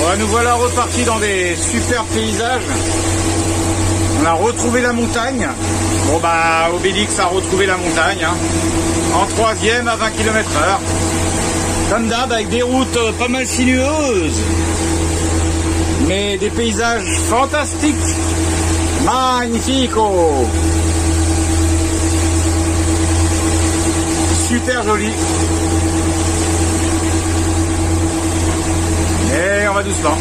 Bon, nous voilà repartis dans des super paysages. On a retrouvé la montagne. Bon bah Obélix a retrouvé la montagne, hein. En troisième à 20 km/h. Comme d'hab, avec des routes pas mal sinueuses. Mais des paysages fantastiques. Magnifico. Super joli. Et on va doucement.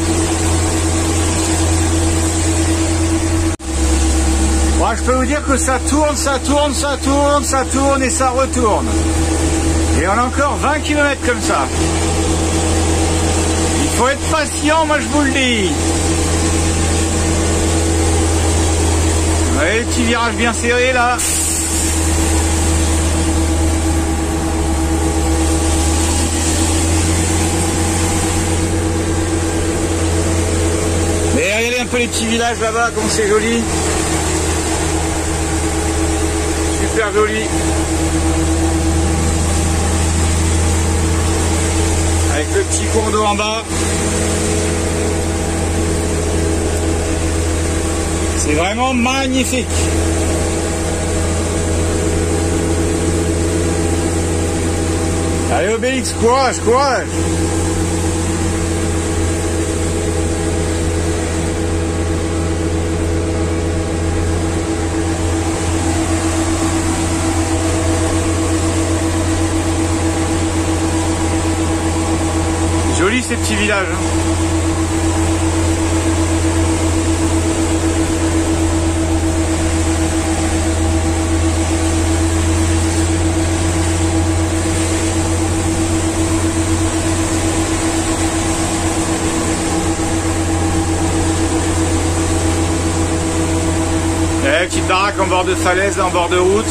Bon, je peux vous dire que ça tourne, ça tourne, ça tourne, ça tourne et ça retourne. Et on a encore 20 km comme ça. Il faut être patient, moi je vous le dis. Vous voyez le petit virage bien serré là. Mais regardez un peu les petits villages là-bas, comme c'est joli. Super joli. Avec le petit cours d'eau en bas. C'est vraiment magnifique. Allez Obélix, courage, courage. Joli ces petits villages. Hein. Petite baraque en bord de falaise, en bord de route.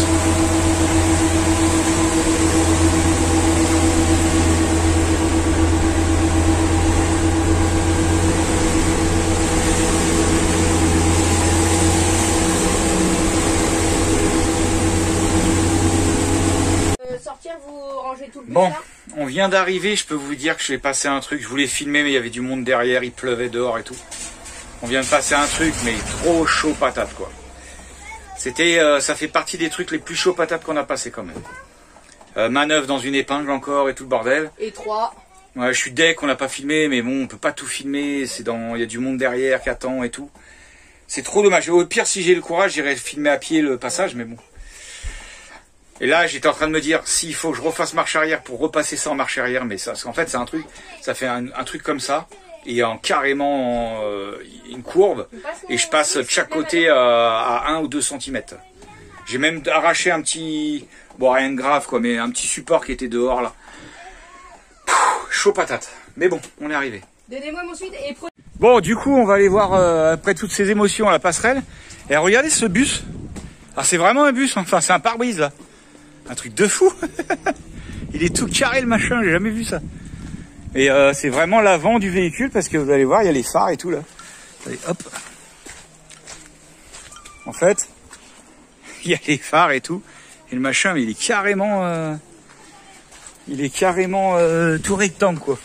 Sortir, vous rangez tout le Bon, bazar. on vient d'arriver, je peux vous dire que j'ai passé un truc, je voulais filmer mais il y avait du monde derrière, il pleuvait dehors et tout. On vient de passer un truc mais trop chaud patate quoi. C'était, ça fait partie des trucs les plus chauds patates qu'on a passé quand même. Manœuvre dans une épingle encore et tout le bordel. Et 3. Ouais, je suis deg qu'on n'a pas filmé, mais bon, on peut pas tout filmer. C'est dans, il y a du monde derrière qui attend et tout. C'est trop dommage. Au pire, si j'ai le courage, j'irai filmer à pied le passage, mais bon. Et là, j'étais en train de me dire, s'il faut que je refasse marche arrière pour repasser ça en marche arrière, mais ça, parce qu'en fait, c'est un truc, ça fait un truc comme ça. Et en carrément une courbe et je passe de chaque côté à 1 ou 2 cm. J'ai même arraché un petit, bon rien de grave quoi, mais un petit support qui était dehors là. Pouh, chaud patate. Mais bon, on est arrivé. Donnez-moi mon suite et prenez. Bon, du coup, on va aller voir après toutes ces émotions à la passerelle. Et regardez ce bus. Ah, c'est vraiment un bus, enfin c'est un pare-brise là. Un truc de fou. Il est tout carré le machin, j'ai jamais vu ça. Et c'est vraiment l'avant du véhicule parce que vous allez voir, il y a les phares et tout là. Allez, hop. En fait, il y a les phares et tout. Et le machin, mais il est carrément tout rectangle quoi.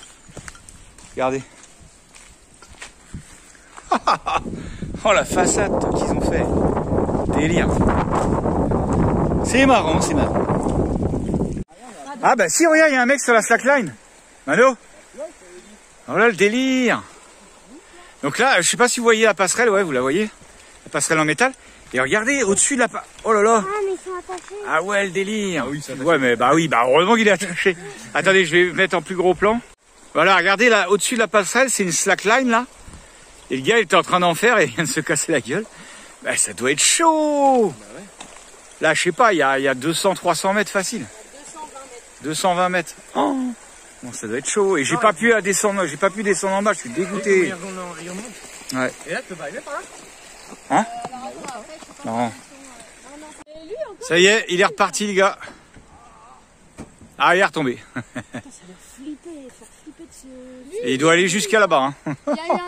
Regardez. Oh la façade qu'ils ont fait. Délire. C'est marrant, c'est marrant. Ah bah si, regarde, il y a un mec sur la slackline. Mano. Oh là le délire. Donc là, je sais pas si vous voyez la passerelle, ouais, vous la voyez. La passerelle en métal. Et regardez, au-dessus de la oh là là. Ah, mais ils sont attachés. Ah ouais, le délire. Ah oui, ça ouais, mais bah oui, bah heureusement qu'il est attaché. Attendez, je vais mettre en plus gros plan. Voilà, regardez là, au-dessus de la passerelle, c'est une slackline là. Et le gars, il était en train d'en faire et il vient de se casser la gueule. Bah ça doit être chaud. Bah ouais. Là, je sais pas, il y a 200-300 mètres facile. 220 mètres. Oh. Bon, ça doit être chaud. Et j'ai pas pu descendre en bas, je suis dégoûté. Ouais. Et là, tu peux pas arriver par là? Hein? Non. Ça y est, il est reparti, les gars. Ah, il est retombé. Ça doit flipper, faire flipper de ce. Et il doit aller jusqu'à là-bas. Hein. Il y a eu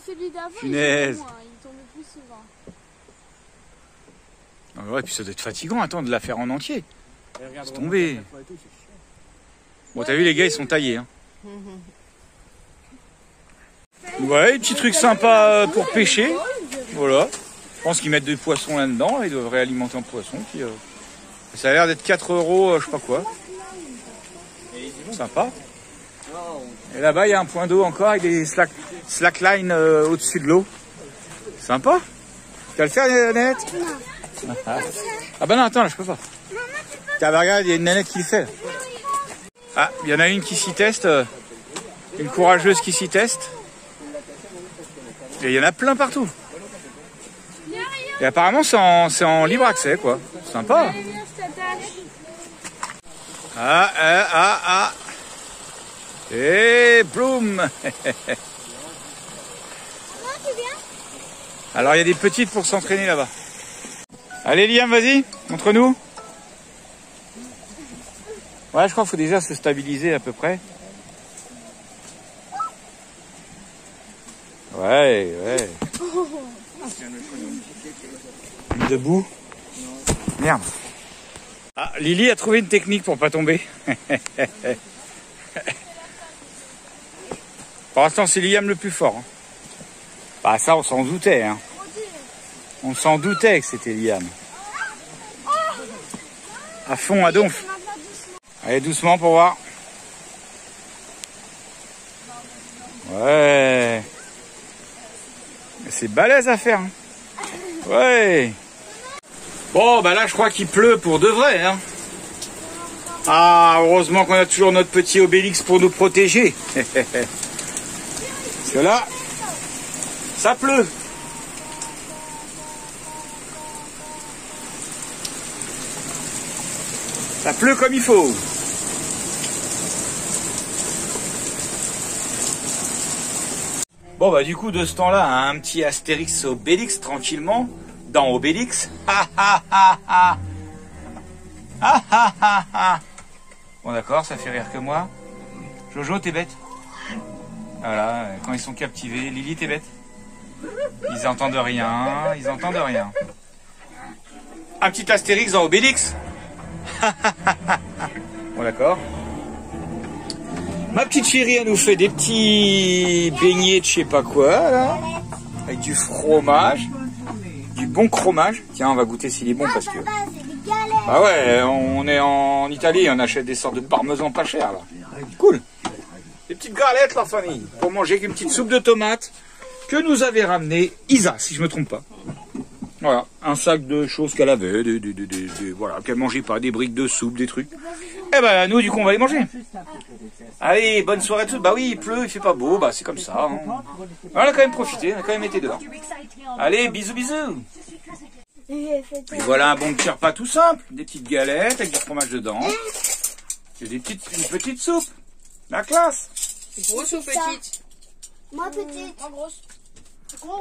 celui d'avant, Punaise. il tombait plus souvent. Ah ouais, puis ça doit être fatigant, attends, de la faire en entier. C'est tombé. Bon, t'as vu, les gars, ils sont taillés. Hein. Ouais, des petits trucs sympas pour pêcher. Voilà. Je pense qu'ils mettent des poissons là-dedans. Ils doivent réalimenter en poisson. Puis, ça a l'air d'être 4 €, je sais pas quoi. Sympa. Et là-bas, il y a un point d'eau encore avec des slackline au-dessus de l'eau. Sympa. Tu vas le faire, Nanette? Ah bah non, attends, là, je peux pas. Tiens, regarde, il y a une Nanette qui le fait. Là. Ah, il y en a une qui s'y teste. Une courageuse qui s'y teste. Et il y en a plein partout. Et apparemment, c'est en libre accès, quoi. Sympa. Ah. Et boum. Alors, il y a des petites pour s'entraîner là-bas. Allez, Liam, vas-y, montre-nous. Ouais, je crois qu'il faut déjà se stabiliser à peu près. Ouais. Debout. Merde. Ah, Lily a trouvé une technique pour pas tomber. Pour l'instant, c'est Liam le plus fort. Hein. Bah ça, on s'en doutait. Hein. On s'en doutait que c'était Liam. À fond, à donf. Allez, doucement pour voir. Ouais. C'est balèze à faire. Hein. Ouais. Bon, bah là, je crois qu'il pleut pour de vrai. Hein. Ah, heureusement qu'on a toujours notre petit Obélix pour nous protéger. Parce que là, ça pleut. Ça pleut comme il faut. Bon bah du coup de ce temps-là, un petit Astérix Obélix tranquillement dans Obélix. Bon d'accord, ça fait rire que moi. Jojo, t'es bête. Voilà, quand ils sont captivés, Lily, t'es bête. Ils entendent rien, Un petit Astérix dans Obélix. Bon d'accord. Ma petite chérie, elle nous fait des petits beignets de je sais pas quoi, là. Avec du fromage. Du bon fromage. Tiens, on va goûter s'il est bon parce que... Bah ouais, on est en Italie, on achète des sortes de parmesan pas cher, là. Cool. Des petites galettes, la famille. Pour manger avec une petite soupe de tomates que nous avait ramené Isa, si je me trompe pas. Voilà, un sac de choses qu'elle avait, voilà, qu'elle mangeait pas, des briques de soupe, des trucs. Et ben nous, du coup, on va les manger. Allez, bonne soirée à tous. Bah oui, il pleut, il fait pas beau, bah c'est comme ça. Hein. On a quand même profité, on a quand même été dehors. Allez, bisous. Et voilà un bon petit repas tout simple, des petites galettes avec du fromage dedans. Et une petite soupe. La classe. Grosse ou petite? Moi petite. Moi grosse. Gros.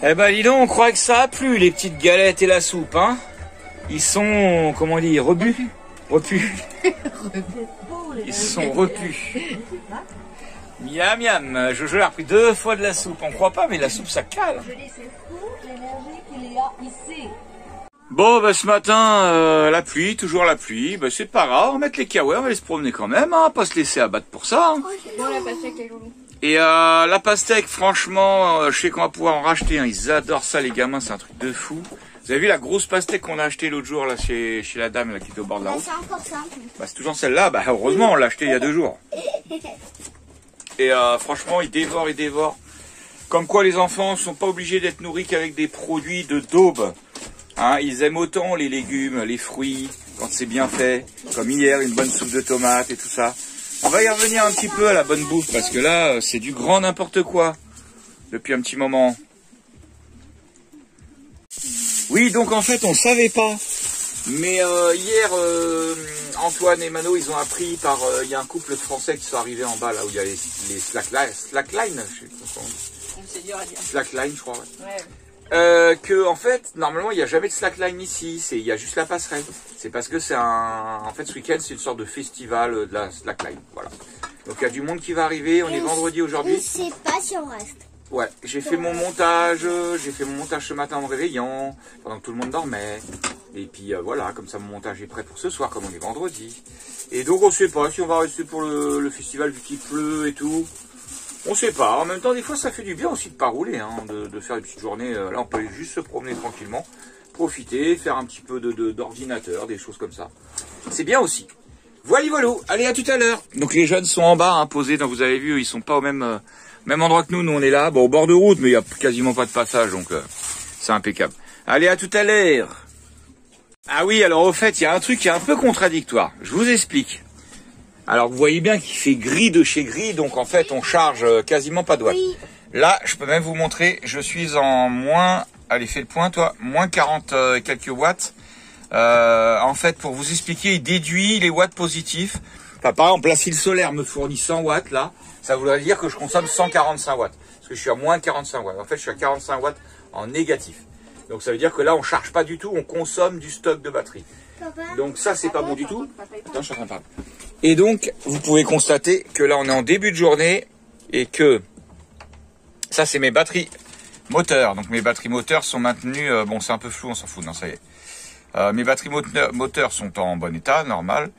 Eh ben dis donc, on croit que ça a plu, les petites galettes et la soupe, hein. Ils sont, comment on dit, repus. Ils sont repus. Miam miam, Jojo a repris 2 fois de la soupe, on croit pas, mais la soupe ça cale. Bon, bah ce matin, la pluie, toujours la pluie, bah c'est pas grave, on va mettre les kawaii, on va aller se promener quand même, hein, pas se laisser abattre pour ça. Hein. Bon, la pastèque, les loulous. Et la pastèque, franchement, je sais qu'on va pouvoir en racheter, hein. Ils adorent ça les gamins, c'est un truc de fou. Vous avez vu la grosse pastèque qu'on a achetée l'autre jour là chez la dame là, qui était au bord de la route? C'est encore simple. Bah c'est toujours celle-là, bah heureusement on l'a achetée il y a 2 jours. Et franchement, ils dévorent. Comme quoi les enfants sont pas obligés d'être nourris qu'avec des produits de daube. Hein, ils aiment autant les légumes, les fruits, quand c'est bien fait. Comme hier, une bonne soupe de tomates et tout ça. On va y revenir un petit peu à la bonne bouffe, parce que là, c'est du grand n'importe quoi. Depuis un petit moment. Oui, donc en fait, on savait pas. Mais hier, Antoine et Mano, ils ont appris par... Il y a un couple français qui sont arrivés en bas, là où il y a les slackline, je sais pas comment on dit. C'est dur à dire. Slackline, je crois. Ouais. Que en fait, normalement, il n'y a jamais de slackline ici. Il y a juste la passerelle. C'est parce que c'est en fait, ce week-end, c'est une sorte de festival de la slackline. Voilà. Donc il y a du monde qui va arriver. On est vendredi aujourd'hui. Je sais pas si on reste. Ouais, j'ai fait mon montage ce matin en me réveillant, pendant que tout le monde dormait. Et puis voilà, comme ça mon montage est prêt pour ce soir, comme on est vendredi. Et donc on sait pas si on va rester pour le festival vu qu'il pleut et tout. On sait pas. En même temps, des fois ça fait du bien aussi de pas rouler, hein, de faire des petites journées. Là on peut aller juste se promener tranquillement, profiter, faire un petit peu d'ordinateur, des choses comme ça. C'est bien aussi. Voilà, allez, à tout à l'heure. Donc les jeunes sont en bas, hein, posés, donc vous avez vu, ils sont pas au même endroit que nous. Nous on est là, bon, au bord de route, mais il y a quasiment pas de passage, donc c'est impeccable. Allez, à tout à l'heure. Ah oui, alors au fait, il y a un truc qui est un peu contradictoire. Je vous explique. Alors vous voyez bien qu'il fait gris de chez gris, donc en fait on charge quasiment pas de watts. Oui. Là, je peux même vous montrer, je suis en moins, allez fais le point toi, moins 40 et quelques watts. En fait, pour vous expliquer, il déduit les watts positifs. Enfin, par exemple, la file solaire me fournit 100 watts là, ça voudrait dire que je consomme 145 watts. Parce que je suis à moins 45 watts. En fait, je suis à 45 watts en négatif. Donc ça veut dire que là, on charge pas du tout, on consomme du stock de batterie. Donc ça, c'est pas bon du tout. Attends, je suis en train de parler. Et donc, vous pouvez constater que là, on est en début de journée et que ça, c'est mes batteries moteurs. Donc mes batteries moteurs sont maintenues, bon, c'est un peu flou, on s'en fout, non, ça y est. Mes batteries moteurs sont en bon état, normal.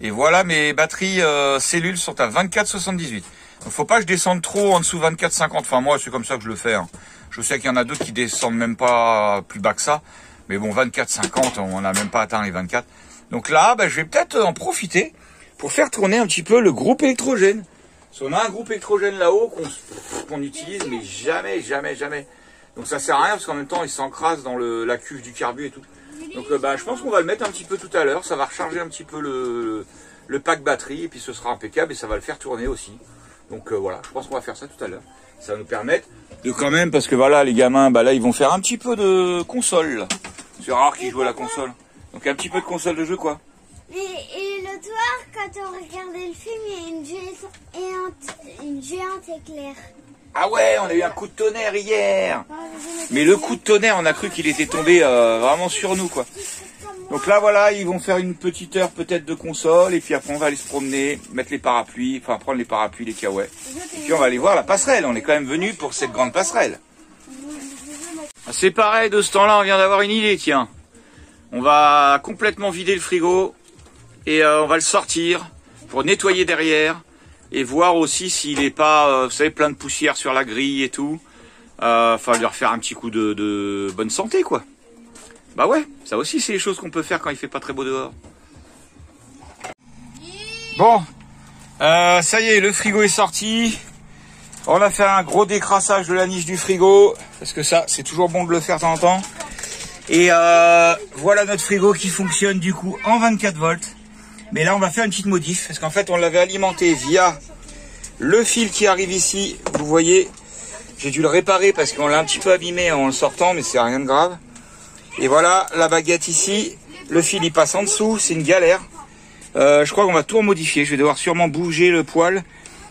Et voilà, mes batteries cellules sont à 24,78. Donc faut pas que je descende trop en dessous 24,50. Enfin moi, c'est comme ça que je le fais. Hein. Je sais qu'il y en a d'autres qui descendent même pas plus bas que ça. Mais bon, 24,50, on n'a même pas atteint les 24. Donc là, je vais peut-être en profiter pour faire tourner un petit peu le groupe électrogène. Parce qu'on a un groupe électrogène là-haut qu'on utilise, mais jamais. Donc ça sert à rien parce qu'en même temps, il s'encrasse dans la cuve du carbu et tout. Donc je pense qu'on va le mettre un petit peu tout à l'heure. Ça va recharger un petit peu le pack batterie et puis ce sera impeccable et ça va le faire tourner aussi. Donc voilà, je pense qu'on va faire ça tout à l'heure. Ça va nous permettre de quand même, parce que voilà, les gamins, là, ils vont faire un petit peu de console. C'est rare qu'ils jouent à la console. Donc un petit peu de console de jeu, quoi. Et le soir, quand on regardait le film, il y a une géante éclair. Ah ouais, on a eu un coup de tonnerre hier. Mais le coup de tonnerre, on a cru qu'il était tombé vraiment sur nous, quoi. Donc là, voilà, ils vont faire une petite heure peut-être de console. Et puis après, on va aller se promener, mettre les parapluies, enfin prendre les parapluies, les kawaii. Et puis on va aller voir la passerelle. On est quand même venu pour cette grande passerelle. C'est pareil, de ce temps-là, on vient d'avoir une idée, tiens. On va complètement vider le frigo. Et on va le sortir pour nettoyer derrière. Et voir aussi s'il n'est pas, vous savez, plein de poussière sur la grille et tout. Enfin, lui refaire un petit coup de bonne santé, quoi. Bah ouais, ça aussi, c'est les choses qu'on peut faire quand il fait pas très beau dehors. Bon, ça y est, le frigo est sorti. On a fait un gros décrassage de la niche du frigo. Parce que ça, c'est toujours bon de le faire de temps en temps. Et voilà notre frigo qui fonctionne du coup en 24 volts. Mais là, on va faire une petite modif, parce qu'en fait, on l'avait alimenté via le fil qui arrive ici. Vous voyez, j'ai dû le réparer parce qu'on l'a un petit peu abîmé en le sortant, mais c'est rien de grave. Et voilà, la baguette ici, le fil il passe en dessous, c'est une galère. Je crois qu'on va tout modifier, je vais devoir sûrement bouger le poêle.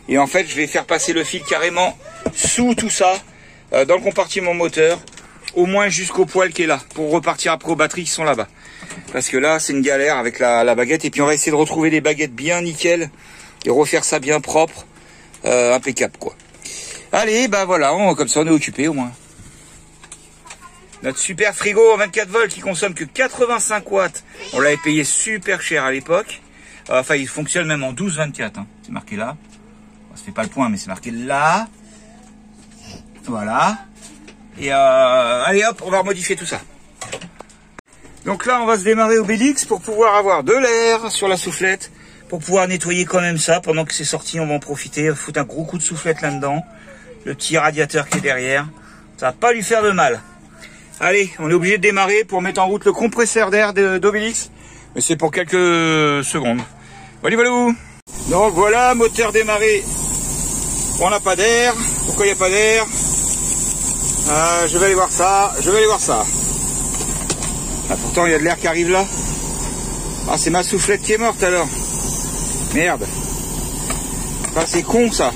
Et en fait, je vais faire passer le fil carrément sous tout ça, dans le compartiment moteur, au moins jusqu'au poêle qui est là, pour repartir après aux batteries qui sont là-bas. Parce que là, c'est une galère avec la baguette. Et puis, on va essayer de retrouver des baguettes bien nickel et refaire ça bien propre. Impeccable, quoi. Allez, voilà, comme ça, on est occupé au moins. Notre super frigo en 24 volts qui consomme que 85 watts. On l'avait payé super cher à l'époque. Enfin, il fonctionne même en 12-24. Hein. C'est marqué là. Ça fait pas le point, mais c'est marqué là. Voilà. Et allez, hop, on va remodifier tout ça. Donc là, on va se démarrer Obélix pour pouvoir avoir de l'air sur la soufflette, pour pouvoir nettoyer quand même ça. Pendant que c'est sorti, on va en profiter, foutre un gros coup de soufflette là-dedans. Le petit radiateur qui est derrière. Ça va pas lui faire de mal. Allez, on est obligé de démarrer pour mettre en route le compresseur d'air d'Obélix. Mais c'est pour quelques secondes. Voilà. Donc voilà, moteur démarré. On n'a pas d'air. Pourquoi il n'y a pas d'air? Je vais aller voir ça. Ah, pourtant, il y a de l'air qui arrive là. Ah, c'est ma soufflette qui est morte alors. Merde. Ah, c'est con ça.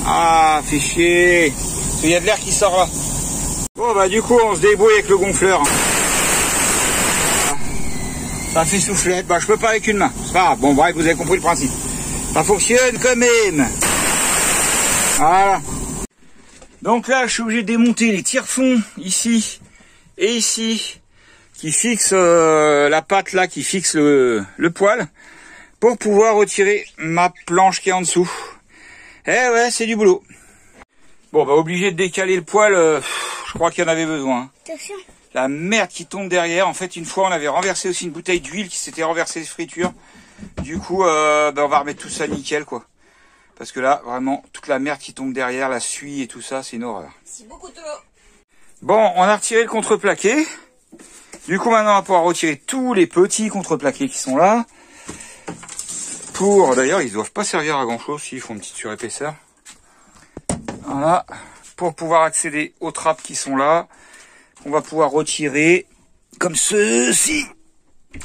Ah, fait chier. Il y a de l'air qui sort là. Bon, du coup, on se débrouille avec le gonfleur. Ça fait soufflette. Je peux pas avec une main. C'est pas grave. Bon, bref, vous avez compris le principe. Ça fonctionne quand même. Voilà. Donc là, je suis obligé de démonter les tire-fonds ici. et ici qui fixe la patte là, qui fixe le poêle pour pouvoir retirer ma planche qui est en dessous. Eh ouais, c'est du boulot. Bon, bah obligé de décaler le poêle, je crois qu'il y en avait besoin. Attention. La merde qui tombe derrière. En fait, une fois, on avait renversé aussi une bouteille d'huile qui s'était renversée de friture. Du coup, bah, on va remettre tout ça nickel, quoi. Parce que là, vraiment, toute la merde qui tombe derrière, la suie et tout ça, c'est une horreur. C'est beaucoup trop. Bon, on a retiré le contreplaqué. Du coup, maintenant, on va pouvoir retirer tous les petits contreplaqués qui sont là. Pour, d'ailleurs, ils ne doivent pas servir à grand-chose, s'ils font une petite surépaisseur. Voilà. Pour pouvoir accéder aux trappes qui sont là. On va pouvoir retirer comme ceci.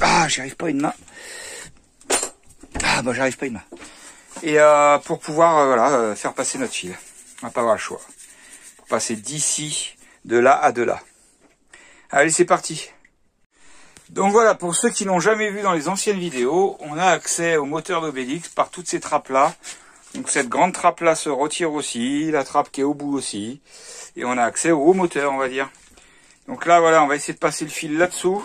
Ah, j'y arrive pas une main. Ah, bah, j'arrive pas une main. Et pour pouvoir voilà, faire passer notre fil. On va pas avoir le choix. Pour passer d'ici, de là à de là. Allez, c'est parti. Donc voilà, pour ceux qui n'ont jamais vu dans les anciennes vidéos, on a accès au moteur d'Obélix par toutes ces trappes-là. Donc cette grande trappe-là se retire aussi, la trappe qui est au bout aussi. Et on a accès au moteur, on va dire. Donc là, voilà, on va essayer de passer le fil là-dessous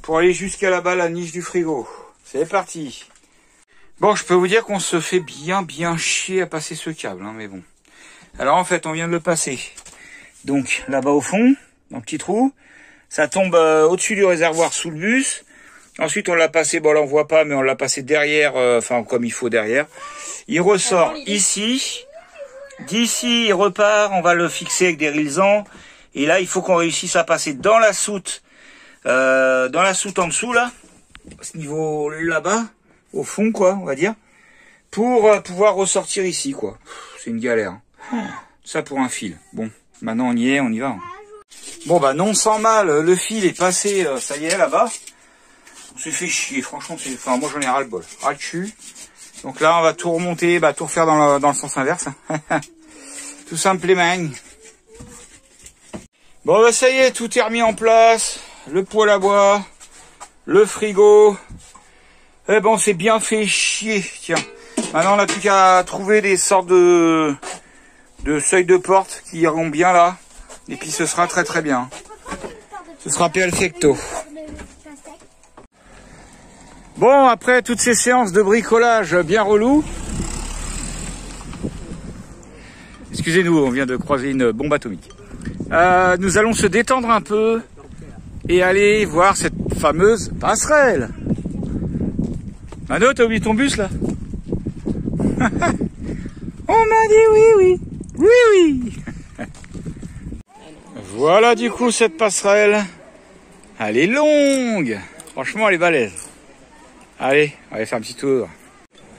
pour aller jusqu'à là-bas, la niche du frigo. C'est parti. Bon, je peux vous dire qu'on se fait bien chier à passer ce câble, hein, mais bon. Alors en fait, on vient de le passer. Donc là-bas au fond, dans le petit trou, ça tombe au-dessus du réservoir sous le bus. Ensuite, on l'a passé, bon là on voit pas, mais on l'a passé derrière, enfin comme il faut derrière. Il ressort ici. D'ici, il repart, on va le fixer avec des rilsans. Et là, il faut qu'on réussisse à passer dans la soute en dessous là, à ce niveau là-bas. Au fond, quoi, on va dire, pour pouvoir ressortir ici, quoi. C'est une galère. Ça pour un fil. Bon, maintenant on y est, on y va. Bon, bah non sans mal, le fil est passé, ça y est, là-bas. On s'est fait chier, franchement, enfin, moi j'en ai ras le bol, ras le cul. Donc là, on va tout remonter, bah tout refaire dans le sens inverse. Tout simplement. Bon, bah ça y est, tout est remis en place. Le poêle à bois, le frigo. Eh ben, on s'est bien fait chier, tiens. Maintenant, on n'a plus qu'à trouver des sortes de seuils de porte qui iront bien là. Et puis, ce sera très bien. Ce sera perfecto. Bon, après toutes ces séances de bricolage bien relou. Excusez-nous, on vient de croiser une bombe atomique. Nous allons se détendre un peu et aller voir cette fameuse passerelle. Mano, t'as oublié ton bus là? On m'a dit oui. Voilà du coup cette passerelle. Elle est longue. Franchement, elle est balèze. Allez, on va aller faire un petit tour.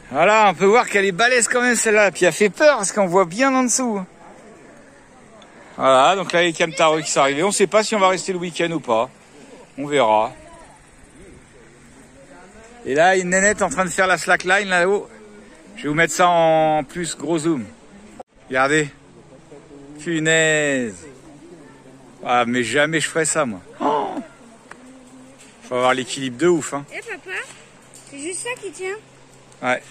Voilà, on peut voir qu'elle est balèze quand même celle-là. Puis elle fait peur parce qu'on voit bien en dessous. Voilà, donc là les camtars qui sont arrivés. On ne sait pas si on va rester le week-end ou pas. On verra. Et là, une nénette en train de faire la slackline là-haut. Je vais vous mettre ça en plus gros zoom. Regardez. Punaise. Ah, mais jamais je ferais ça, moi. Oh, faut avoir l'équilibre de ouf, hein. Eh papa, c'est juste ça qui tient. Ouais.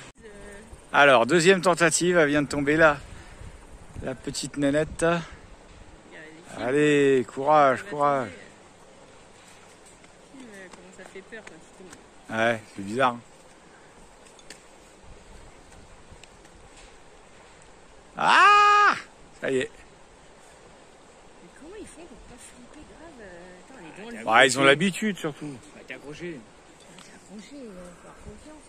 Alors, deuxième tentative, elle vient de tomber là. La petite nénette. Allez, courage. Comment ça fait peur quand tu tombes. Ouais, c'est bizarre. Hein. Ah, ça y est. Mais comment ils font pour pas flipper grave? Attends, les grands, Bah, ils ont l'habitude surtout. bah, t'es accroché. T'es accroché, par confiance.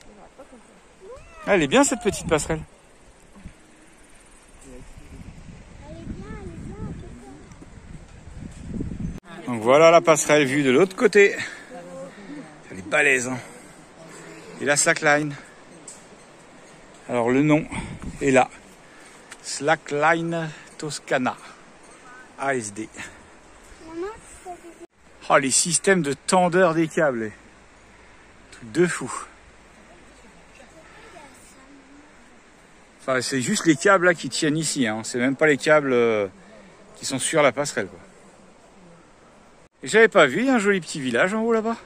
On va pas comme ça. Elle est bien cette petite passerelle. Donc voilà la passerelle vue de l'autre côté. Elle est balèze. Hein. Et la slackline. Alors le nom est là. Slackline Toscana. ASD. Oh, les systèmes de tendeur des câbles. Truc de fou. Enfin, c'est juste les câbles là qui tiennent ici. Hein. C'est même pas les câbles qui sont sur la passerelle. Quoi. Et j'avais pas vu, il y a un joli petit village en haut là-bas.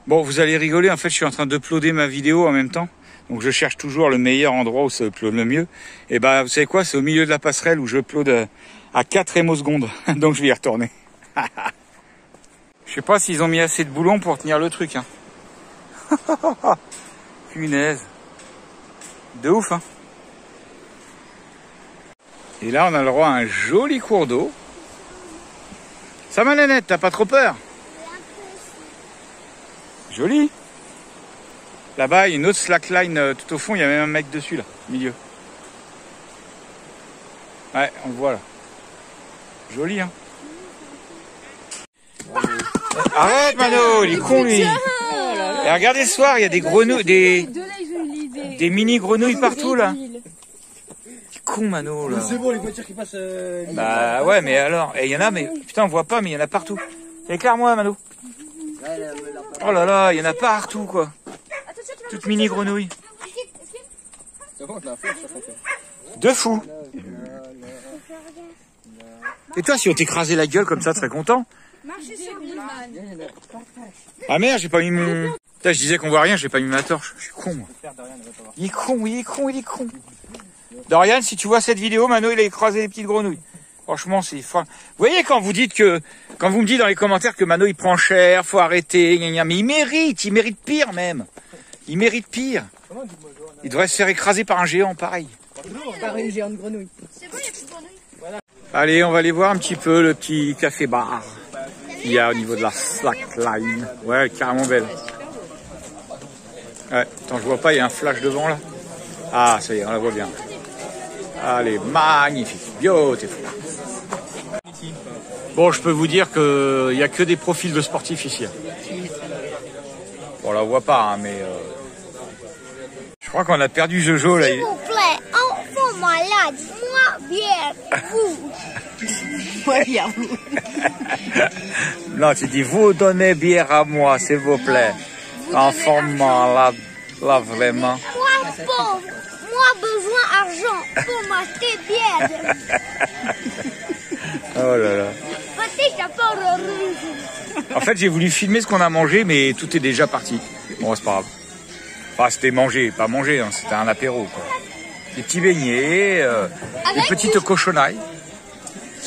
Bon, vous allez rigoler, en fait, je suis en train d'uploader ma vidéo en même temps. Donc je cherche toujours le meilleur endroit où ça upload le mieux. Et bah, vous savez quoi, c'est au milieu de la passerelle où je upload à 4 hémosecondes. Donc je vais y retourner. Je sais pas s'ils ont mis assez de boulons pour tenir le truc. Hein. Punaise. De ouf, hein. Et là, on a le droit à un joli cours d'eau. Ça va, Nénette, t'as pas trop peur? Joli. Là-bas, il y a une autre slackline tout au fond. Il y a même un mec dessus, là, au milieu. Ouais, on le voit, là. Joli, hein. Arrête, Mano, il est con, lui. Et regardez ce soir, il y a des grenouilles, des mini grenouilles partout, là. Con, Mano, là. C'est bon, les voitures qui passent. Bah ouais, mais alors, il y en a, mais putain, on voit pas, mais il y en a partout. Éclaire-moi, Mano. Oh là là, il y en a partout, quoi. Toutes mini grenouilles. De fou. Et toi, si on t'écrasait la gueule comme ça, tu serais content? Ah merde, j'ai pas mis mon... Putain, je disais qu'on voit rien, j'ai pas mis ma torche. Je suis con, moi. Il est con, il est con, il est con. Dorian, si tu vois cette vidéo, Mano, il a écrasé les petites grenouilles. Franchement, c'est fin. Vous voyez, quand vous dites que, quand vous me dites dans les commentaires que Mano, il prend cher, faut arrêter, gna gna, mais il mérite pire, même. Il mérite pire. Il devrait se faire écraser par un géant, pareil. Par une géante grenouille. Allez, on va aller voir un petit peu le petit café-bar qu'il y a au niveau de la slackline. Ouais, carrément belle. Ouais, attends, je vois pas, il y a un flash devant, là. Ah, ça y est, on la voit bien. Allez, magnifique, beautiful. Bon, je peux vous dire qu'il n'y a que des profils de sportifs ici. Bon, on la voit pas, hein, mais... Je crois qu'on a perdu Jojo, là. S'il vous plaît, enfant malade, moi bien, vous. Moi bien, vous. Non, tu dis, vous donnez bière à moi, s'il vous plaît. Enfant malade, là, vraiment. Moi pauvre, moi besoin d'argent pour m'acheter bière. Oh là là. Petit chapeau rouge. En fait, j'ai voulu filmer ce qu'on a mangé, mais tout est déjà parti. Bon, c'est pas grave. Enfin, c'était manger, pas manger, hein, c'était un apéro, quoi. Des petits beignets, des petites cochonailles.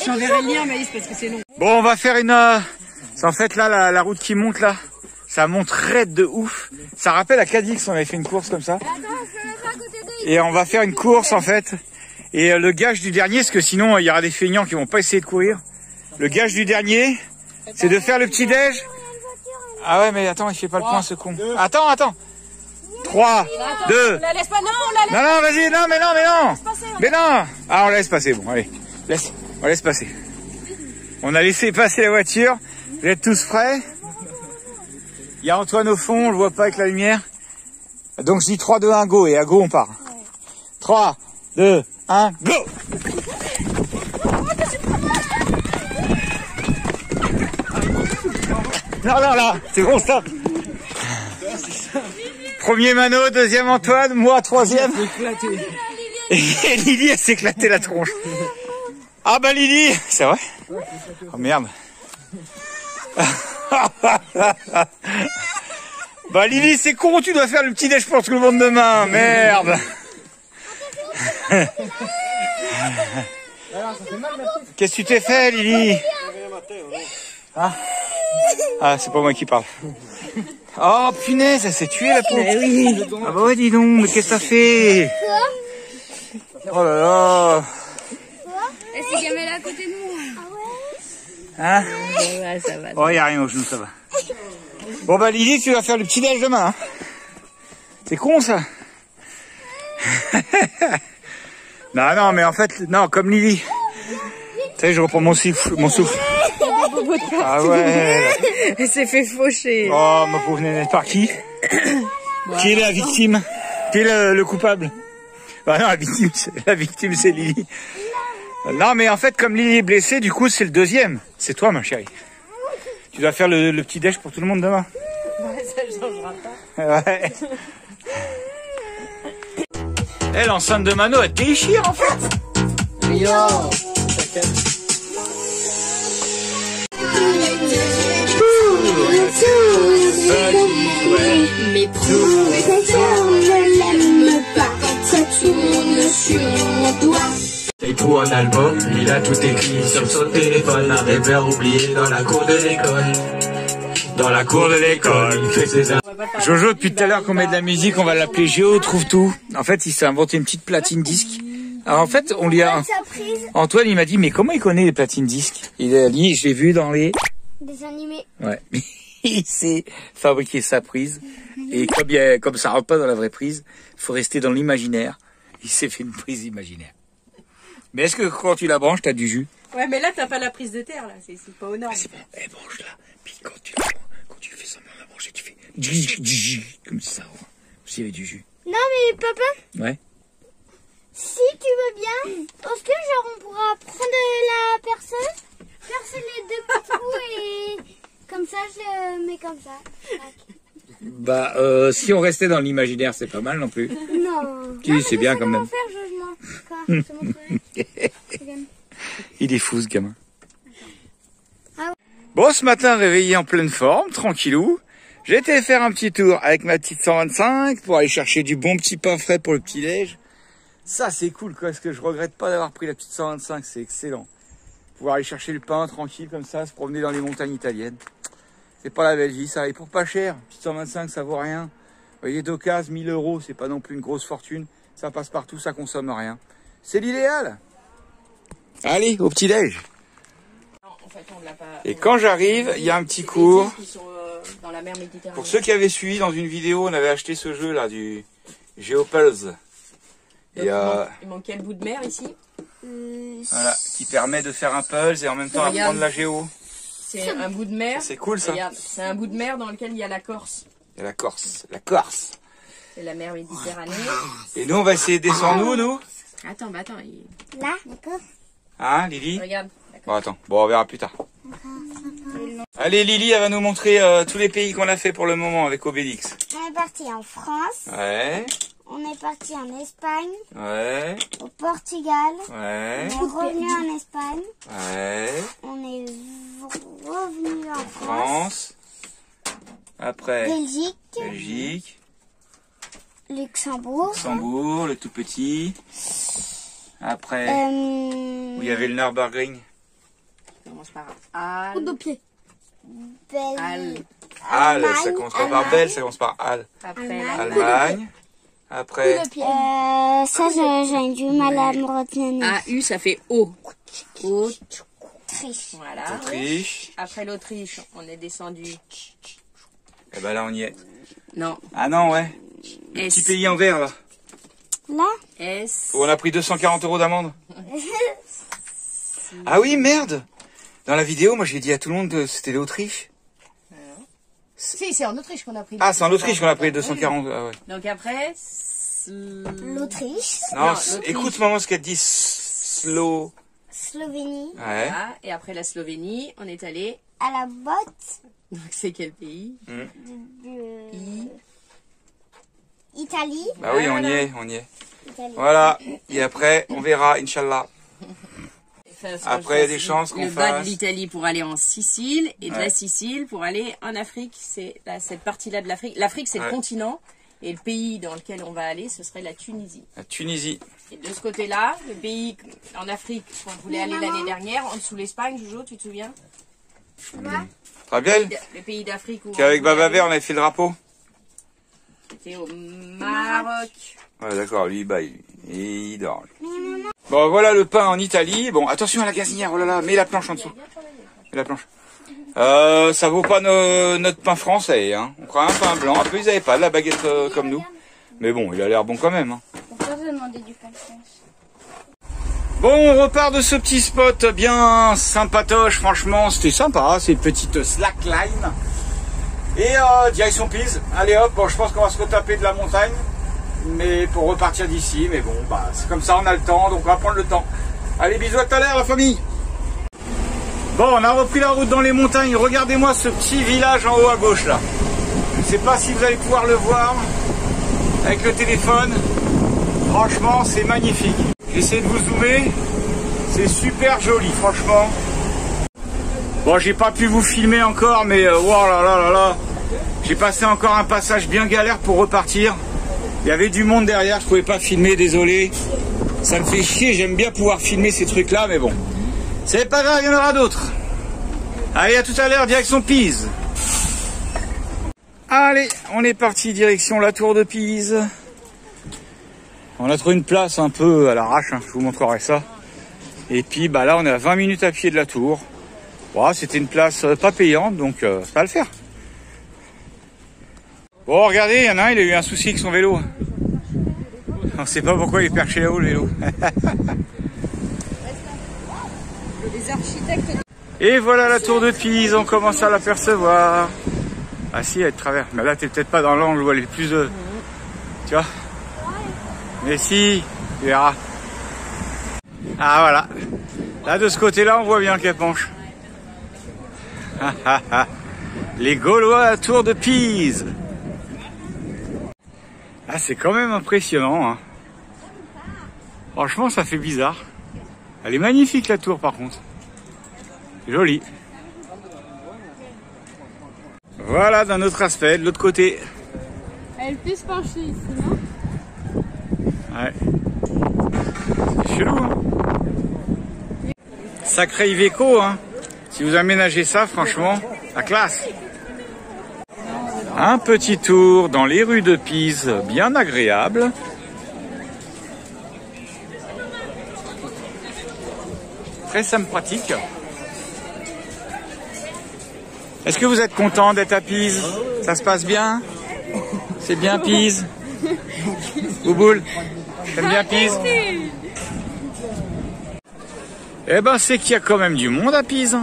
J'enverrai le lien, Maïs, parce que c'est long. Bon, on va faire une... C'est en fait, là, la route qui monte, là, ça monte raide de ouf. Ça rappelle à Cadix, on avait fait une course comme ça. Et on va faire une course, en fait. Et le gage du dernier, parce que sinon, il y aura des feignants qui vont pas essayer de courir. Le gage du dernier, c'est de faire le petit déj. Ah ouais, mais attends, il fait pas le point, ce con. Attends. 3, 2... On la laisse pas, non, on la laisse Non, non, vas-y, non, mais non. Mais non. Ah, on laisse passer, bon, allez. On laisse passer. On a laissé passer la voiture. Vous êtes tous prêts? Il y a Antoine au fond, on le voit pas avec la lumière. Donc je dis 3, 2, 1, go. Et à go, on part. 3, 2, 1, go. Non, là, c'est bon, stop. Premier Mano, deuxième Antoine, moi troisième. Et Lily, elle s'est éclatée la tronche. Ah bah Lily, c'est vrai? Oh merde. Bah Lily, c'est con, tu dois faire le petit déj pour tout le monde demain, merde. Qu'est-ce que tu t'es fait, Lily? Ah, c'est pas moi qui parle. Oh punaise, elle s'est tuée la pauvre. Oui. Ah bah ouais, dis donc, mais qu'est-ce que t'as fait? Oh là là. Et c'est Gamelle à côté de nous. Hein? Ouais, ça va. Oh, y a rien au genou, ça va. Bon bah Lily, tu vas faire le petit déj demain. Hein. C'est con ça. Non, mais en fait, non, comme Lily. Tu sais, je reprends mon souffle. Ah ouais. Elle s'est fait faucher. Oh, ma pauvre nénette, par qui? Qui est la victime? Qui est le coupable? Bah non, la victime c'est Lily. Non, mais en fait, comme Lily est blessée, du coup, c'est le deuxième. C'est toi, ma chérie. Tu dois faire le petit déj pour tout le monde demain. Ouais, ça changera pas. Ouais. Elle, l'enceinte de Mano, elle déchire, en fait. Mais professeur ne l'aime pas, ça tourne sur toi. ou en album, il a tout écrit sur son téléphone. Un rêveur oublié dans la cour de l'école. Dans la cour de l'école, il fait ses... Jojo, depuis tout à l'heure qu'on met de la musique, on va l'appeler Géo trouve tout. En fait, il s'est inventé une petite platine disque. Alors en fait, on lui a... Antoine, il m'a dit, mais comment il connaît les platines disques? Il a dit, je l'ai vu dans les... Des animés. Ouais. Il sait fabriquer sa prise. Et comme ça rentre pas dans la vraie prise, il faut rester dans l'imaginaire. Il s'est fait une prise imaginaire. Mais est-ce que quand tu la branches, t'as du jus? Ouais, mais là, t'as pas la prise de terre, là. C'est pas aux normes. Ah, c'est bon, branche-la. Puis quand tu fais semblant de la brancher, tu fais... Comme ça, s'il y avait du jus. Non, mais papa. Ouais. Si tu veux bien, est-ce que genre on pourra prendre la personne, percer les deux petits bouts et comme ça je le mets comme ça. Bah, si on restait dans l'imaginaire, c'est pas mal non plus. Non. Si, c'est bien quand même. Faire, je m'en Il est fou ce gamin. Bon, ce matin réveillé en pleine forme, tranquillou. J'ai été faire un petit tour avec ma petite 125 pour aller chercher du bon petit pain frais pour le petit-déj. Ça, c'est cool, quoi, parce que je regrette pas d'avoir pris la petite 125, c'est excellent. Pouvoir aller chercher le pain tranquille comme ça, se promener dans les montagnes italiennes. C'est pas la belle vie, ça, et pour pas cher. Petite 125, ça vaut rien. Vous voyez, d'occasion, 1000 €, c'est pas non plus une grosse fortune. Ça passe partout, ça consomme rien. C'est l'idéal. Allez, au petit-déj. En fait, on l'a pas... Et quand j'arrive, il y a un petit cours. Qui sont, dans la mer Méditerranée. Pour ceux qui avaient suivi dans une vidéo, on avait acheté ce jeu là, du Geopuzzle. Donc, il manquait le bout de mer ici. Voilà, qui permet de faire un puzzle et en même temps apprendre la géo. C'est un bout de mer. C'est cool ça. C'est un bout de mer dans lequel il y a la Corse. Il y a la Corse. La Corse. C'est la mer Méditerranée. Et nous, on va essayer de descendre nous. Attends, bah attends. Là, d'accord. Hein, Lily? Regarde. Bon, attends. Bon, on verra plus tard. Allez, Lily, elle va nous montrer tous les pays qu'on a fait pour le moment avec Obélix. On est parti en France. Ouais. On est parti en Espagne. Ouais. Au Portugal. Ouais. On est revenu en Espagne. Ouais. On est revenu en France. France. Après. Belgique. Belgique. Luxembourg. Luxembourg, le tout petit. Après. Où il y avait le Nürburgring. Ça commence par Al. Coup de pied. Al. Al, ça commence pas par Belle, ça commence par Al. Après Allemagne. Après. Ça, j'ai du mal à me retenir. AU, ça fait O. Autriche. Voilà. Autriche. Après l'Autriche, on est descendu. Et ben là, on y est. Non. Ah non, ouais. Le S. petit pays en vert, là. Là. S. Où on a pris 240 € d'amende. Ah oui, merde. Dans la vidéo, moi, j'ai dit à tout le monde que c'était l'Autriche. Si, c'est en Autriche qu'on a pris. Ah, c'est en Autriche qu'on a pris 240. Ah ouais. Donc après, L'Autriche. Non, l'Autriche. écoute maman ce qu'elle dit. Slovénie. Ouais. Voilà. Et après la Slovénie, on est allé. À la botte. Donc c'est quel pays? Italie. Bah oui, on y est, on y est. Italie. Voilà. Et après, on verra, Inch'Allah. Après, il y a des chances qu'on le bas de fasse. l'Italie pour aller en Sicile et de Ouais. la Sicile pour aller en Afrique. C'est cette partie-là de l'Afrique. L'Afrique, c'est Ouais. le continent. Et le pays dans lequel on va aller, ce serait la Tunisie. La Tunisie. Et de ce côté-là, le pays en Afrique qu'on voulait aller l'année dernière, en dessous l'Espagne, Jojo, tu te souviens? Très bien. Le pays d'Afrique où Qu'avec Baba Vert, on avait fait le drapeau. c'était au Maroc. Ouais, d'accord, lui, bah, il dort. Bon, voilà le pain en Italie. Bon, attention à la gazinière, oh là là, mets la planche en dessous. Mets la planche. Ça vaut pas notre pain français, hein. On prend un pain blanc. Un peu, ils avaient pas de la baguette comme nous. Mais bon, il a l'air bon quand même, hein. Pourquoi je demandais du pain France? Bon, on repart de ce petit spot bien sympatoche, franchement, c'était sympa, c'est une petite slackline. Et direction Pise, allez hop, bon, je pense qu'on va se retaper de la montagne, mais pour repartir d'ici, mais bon, bah c'est comme ça, on a le temps, donc on va prendre le temps. Allez, bisous à tout à l'heure la famille. Bon, on a repris la route dans les montagnes, regardez-moi ce petit village en haut à gauche là. Je ne sais pas si vous allez pouvoir le voir avec le téléphone, franchement c'est magnifique. J'essaie de vous zoomer, c'est super joli, franchement. Bon, j'ai pas pu vous filmer encore, mais oh là là là là, j'ai passé encore un passage bien galère pour repartir. Il y avait du monde derrière, je pouvais pas filmer, désolé. Ça me fait chier, j'aime bien pouvoir filmer ces trucs-là, mais bon. C'est pas grave, il y en aura d'autres. Allez, à tout à l'heure, direction Pise. Allez, on est parti, direction la tour de Pise. On a trouvé une place un peu à l'arrache, hein, je vous montrerai ça. Et puis bah là, on est à 20 minutes à pied de la tour. Bon, c'était une place pas payante, donc ça va le faire. Bon, regardez, il y en a un, il a eu un souci avec son vélo. On ne sait pas pourquoi il est perché là-haut, le vélo. Les architectes. Et voilà la tour de Pise, on commence à l'apercevoir. Ah si, elle est de travers. Mais là, t'es peut-être pas dans l'angle où elle est plus... Tu vois? Mais si, tu verras. Ah voilà. Là, de ce côté-là, on voit bien qu'elle penche. Les Gaulois à la tour de Pise. Ah, c'est quand même impressionnant. Hein. Franchement, ça fait bizarre. Elle est magnifique, la tour, par contre. C'est joli. Voilà, d'un autre aspect, de l'autre côté. Elle est plus penchée ici, non? Ouais. C'est chelou, hein. Sacré Iveco, hein. Si vous aménagez ça, franchement, la classe. Un petit tour dans les rues de Pise, bien agréable. Très sympathique. Est-ce que vous êtes content d'être à Pise? Ça se passe bien? C'est bien Pise? Bouboule, t'aimes bien Pise? Eh ben, c'est qu'il y a quand même du monde à Pise.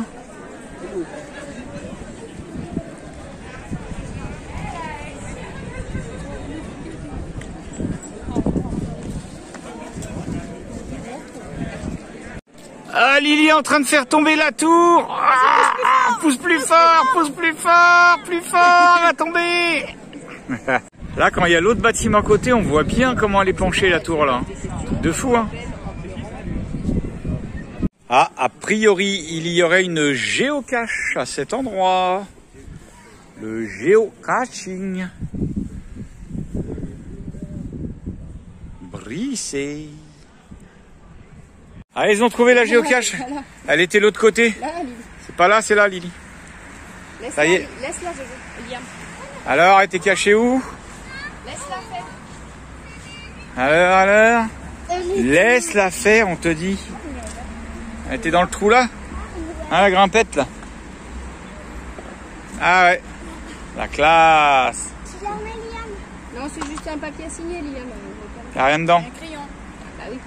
Ah, Lily est en train de faire tomber la tour. Ah, pousse plus fort, plus fort, elle va tomber. Là, quand il y a l'autre bâtiment à côté, on voit bien comment elle est penchée, la tour, là. De fou, hein. Ah, a priori, il y aurait une géocache à cet endroit. Le géocaching. Brissé. Ah, ils ont trouvé la géocache. Elle était de l'autre côté. C'est pas là, c'est là, Lily. Ça y est. Laisse-la, Liam. Alors, elle était cachée où? Laisse-la faire. Alors. Laisse-la faire, on te dit. Elle était dans le trou là? Hein, la grimpette là? Ah ouais. La classe. Tu la remets, Liam? Non, c'est juste un papier à signer, Liam. Y'a rien dedans? Un crayon. Bah oui.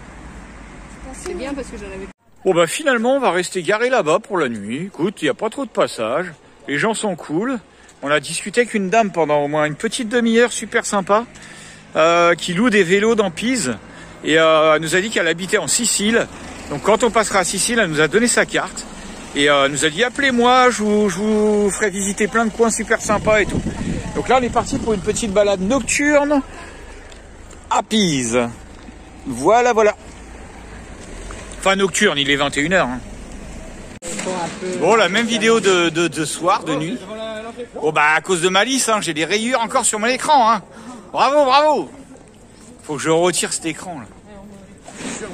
C'est bien parce que j'en avais. Bon bah finalement on va rester garé là-bas pour la nuit. Écoute, il n'y a pas trop de passages. Les gens sont cool. On a discuté avec une dame pendant au moins une petite demi-heure super sympa qui loue des vélos dans Pise. Et elle nous a dit qu'elle habitait en Sicile. Donc quand on passera à Sicile, elle nous a donné sa carte. Et elle nous a dit appelez-moi, je vous ferai visiter plein de coins super sympas et tout. Donc là on est parti pour une petite balade nocturne à Pise. Voilà, voilà. Enfin nocturne, il est 21h. Hein. Bon, la même vidéo de soir, de nuit. Bon bah à cause de ma lisse, hein, j'ai des rayures encore sur mon écran. Hein. Bravo, bravo. Faut que je retire cet écran là.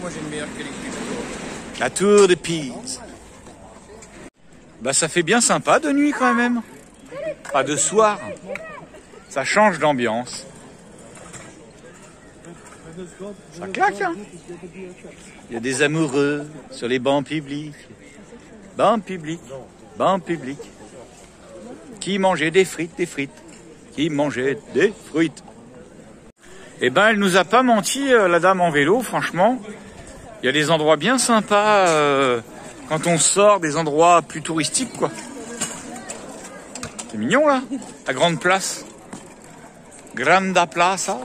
Moi j'ai une meilleure qualité. La tour de Pise. Bah ça fait bien sympa de nuit quand même. Pas de soir. Ça change d'ambiance. Ça claque, hein. Il y a des amoureux sur les bancs publics. Bancs publics, bancs publics. Qui mangeait des frites, Qui mangeait des fruits. Eh ben, elle nous a pas menti, la dame en vélo, franchement. Il y a des endroits bien sympas quand on sort des endroits plus touristiques, quoi. C'est mignon, là. La grande place. Granda Plaza.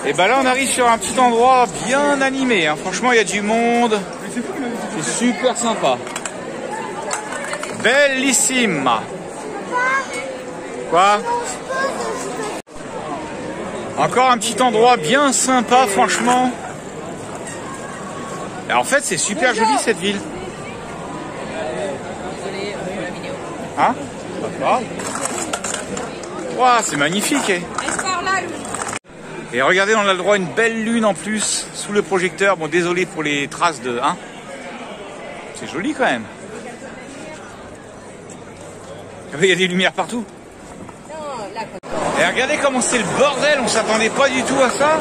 Et ben là on arrive sur un petit endroit bien animé, hein. Franchement il y a du monde, c'est super sympa. Bellissima. Quoi? Encore un petit endroit bien sympa franchement. Et en fait c'est super joli cette ville. Hein? Wow, c'est magnifique, eh. Et regardez, on a le droit à une belle lune en plus, sous le projecteur. Bon, désolé pour les traces de... Hein, c'est joli quand même. Il y a des lumières partout. Et regardez comment c'est le bordel, on s'attendait pas du tout à ça.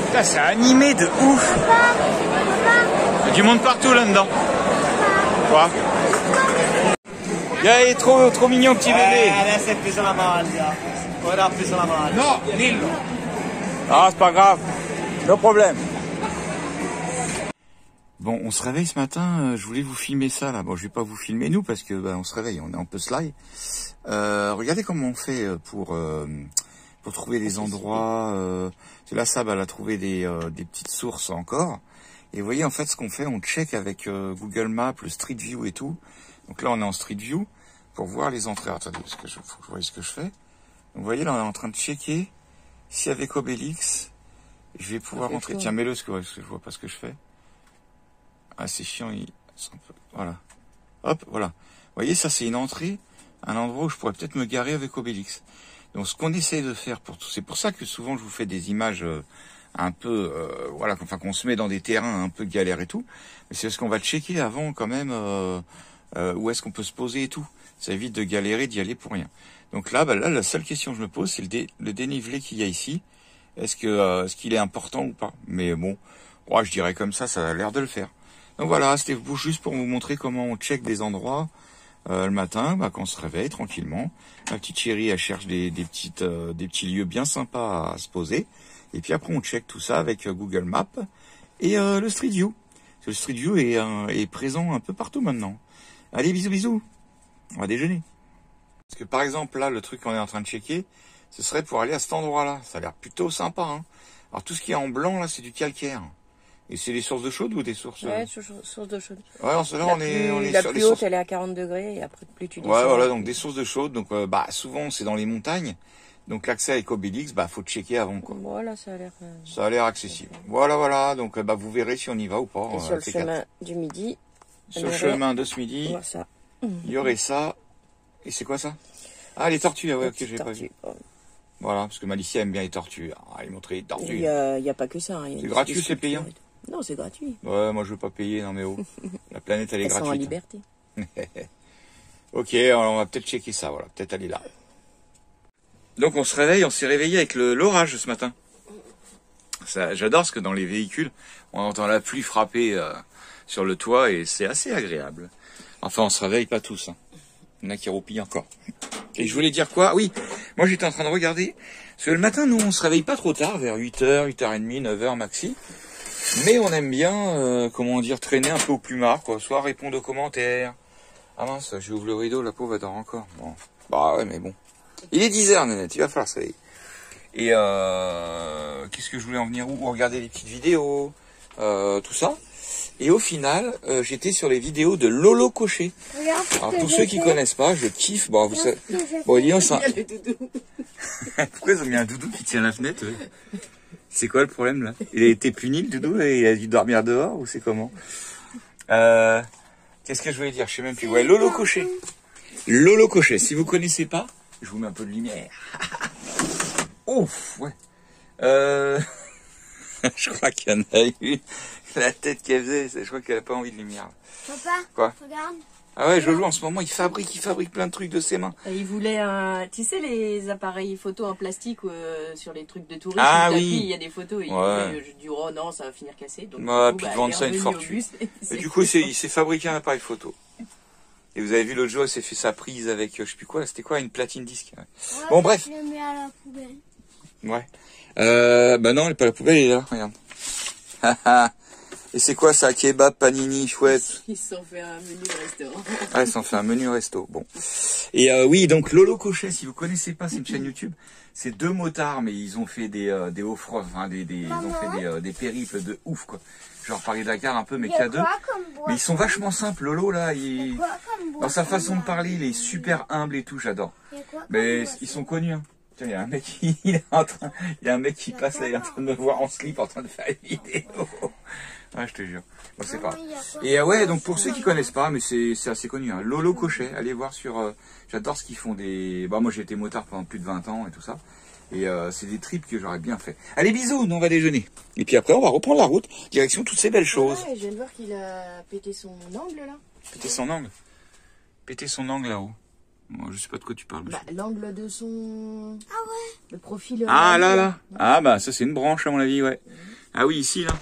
Putain, c'est animé de ouf. Il y a du monde partout là-dedans. Quoi? Il est trop mignon, petit bébé. Non, Lille. Ah, c'est pas grave. No problème. Bon, on se réveille ce matin. Je voulais vous filmer ça là. Bon, je vais pas vous filmer nous parce que on se réveille, on est un peu sly. Regardez comment on fait pour trouver des endroits. Là, Sab, elle a trouvé des petites sources encore. Et vous voyez, en fait, ce qu'on fait, on check avec Google Maps, le Street View et tout. Donc là, on est en Street View pour voir les entrées. Attendez, faut que je voie ce que je fais. Donc, vous voyez, là, on est en train de checker si avec Obélix, je vais pouvoir rentrer. Tiens, mets-le, parce que je vois pas ce que je fais. Ah, c'est chiant. Voilà. Hop, voilà. Vous voyez, ça, c'est une entrée, un endroit où je pourrais peut-être me garer avec Obélix. Donc, ce qu'on essaie de faire pour tout, c'est pour ça que souvent, je vous fais des images un peu, voilà, enfin, qu'on se met dans des terrains un peu galères et tout. Mais c'est parce qu'on va checker avant, quand même, où est-ce qu'on peut se poser et tout. Ça évite de galérer, d'y aller pour rien. Donc là, là, la seule question que je me pose, c'est le dénivelé qu'il y a ici. Est-ce qu'il est important ou pas? Mais bon, ouais, je dirais comme ça a l'air de le faire. Donc voilà, c'était juste pour vous montrer comment on check des endroits le matin, quand on se réveille tranquillement. Ma petite chérie, elle cherche des petits lieux bien sympas à se poser. Et puis après, on check tout ça avec Google Maps et le Street View. Le Street View est présent un peu partout maintenant. Allez, bisous, bisous. On va déjeuner. Parce que par exemple, là, le truc qu'on est en train de checker, ce serait pour aller à cet endroit-là. Ça a l'air plutôt sympa. Hein. Alors tout ce qui est en blanc, là, c'est du calcaire. Et c'est des sources d'eau chaude ou des sources... Ouais, sources d'eau chaude. Ouais, là, on est la sur plus les haute, sources... elle est à 40 degrés et après, plus tu descends. Ouais, voilà, donc des sources de chaude. Donc, souvent, c'est dans les montagnes. Donc, l'accès avec Obélix, faut checker avant, quoi. Voilà, ça a l'air... Ça a l'air accessible. Voilà. Donc, vous verrez si on y va ou pas. Et sur le chemin du midi... Sur le chemin de ce midi, ça. Il y aurait ça. Et c'est quoi ça? Ah, les tortues, ok, j'ai pas vu. Voilà, parce que Malicia aime bien les tortues. Ah, elle montrait les tortues. Il y a pas que ça. Hein. C'est gratuit, c'est payant? Non, c'est gratuit. Ouais, moi je veux pas payer, non mais oh. La planète, elle est gratuite. Elles sont en liberté. Ok, alors on va peut-être checker ça, voilà, peut-être aller là. Donc on s'est réveillé avec l'orage ce matin. J'adore parce que dans les véhicules, on entend la pluie frapper sur le toit et c'est assez agréable. Enfin, on se réveille pas tous. Hein. Il y en a qui roupillent encore. Et je voulais dire quoi? Oui, moi j'étais en train de regarder. Parce que le matin, nous, on se réveille pas trop tard, vers 8h, 8h30, 9h maxi. Mais on aime bien, traîner un peu au plumard, quoi. Soit répondre aux commentaires. Ah mince, j'ouvre le rideau, la pauvre elle dort encore. Bon. Bah ouais, mais bon. Il est 10h, Nénette, il va falloir se réveiller. Et qu'est-ce que je voulais en venir où? Regarder les petites vidéos, tout ça. Et au final, j'étais sur les vidéos de Lolo Cochet. Alors pour ceux qui connaissent pas, je kiffe. Bon, vous savez. Bon, il y a le doudou. Pourquoi ils ont mis un doudou qui tient à la fenêtre? C'est quoi le problème là? Il a été puni le doudou et il a dû dormir dehors ou c'est comment? Qu'est-ce que je voulais dire? Je sais même plus. Ouais, Lolo Cochet. Lolo Cochet. Si vous connaissez pas, je vous mets un peu de lumière. Ouf, ouais. Je crois qu'il y en a une. La tête qu'elle faisait, je crois qu'elle a pas envie de lumière. Papa, quoi? Regarde. Ah ouais, Jojo en ce moment, il fabrique plein de trucs de ses mains. Il voulait tu sais les appareils photo en plastique sur les trucs de tourisme. Ah oui. Il y a des photos. Et ouais. je dis oh non, ça va finir cassé. Donc ouais, puis vendre ça une fortune. Et du coup, il s'est fabriqué un appareil photo. Et vous avez vu l'autre jour, il s'est fait sa prise avec, je sais plus quoi, c'était quoi, une platine disque. Ouais. Ouais, bon bref. Je l'ai mis à la poubelle. Ouais. Bah non, elle est pas à la poubelle, elle est là, regarde. Et c'est quoi ça? Kebab, panini, chouette. Ils se sont fait un menu restaurant. Ah, ils se sont fait un menu resto. Bon. Et oui, donc Lolo Cochet, si vous connaissez pas, c'est une chaîne YouTube. C'est deux motards, mais ils ont fait des off-road, hein, ils ont fait des périples de ouf, quoi. Genre Paris-Dakar un peu, mais qu'à deux. Mais ils sont vachement simples, Lolo, là. Dans sa façon de parler, il est super humble et tout, j'adore. Mais ils sont connus, hein. Tiens, il y a un mec qui passe là, il est en train de me voir en slip, en train de faire une vidéo. Ouais, je te jure. Bon, c'est pas. Et ouais, donc pour ceux qui connaissent pas, mais c'est assez connu, hein. Lolo Cochet, allez voir sur... j'adore ce qu'ils font des... Bah moi j'ai été motard pendant plus de 20 ans et tout ça. Et c'est des trips que j'aurais bien fait. Allez, bisous, nous on va déjeuner. Et puis après, on va reprendre la route, direction toutes ces belles choses. Ouais, je viens de voir qu'il a pété son angle là. Péter son angle. Péter son angle là-haut. Moi, je sais pas de quoi tu parles. Bah, l'angle de son... Ah ouais. Le profil... Ah là. Ah bah ça c'est une branche à mon avis, ouais. Ah oui, ici là.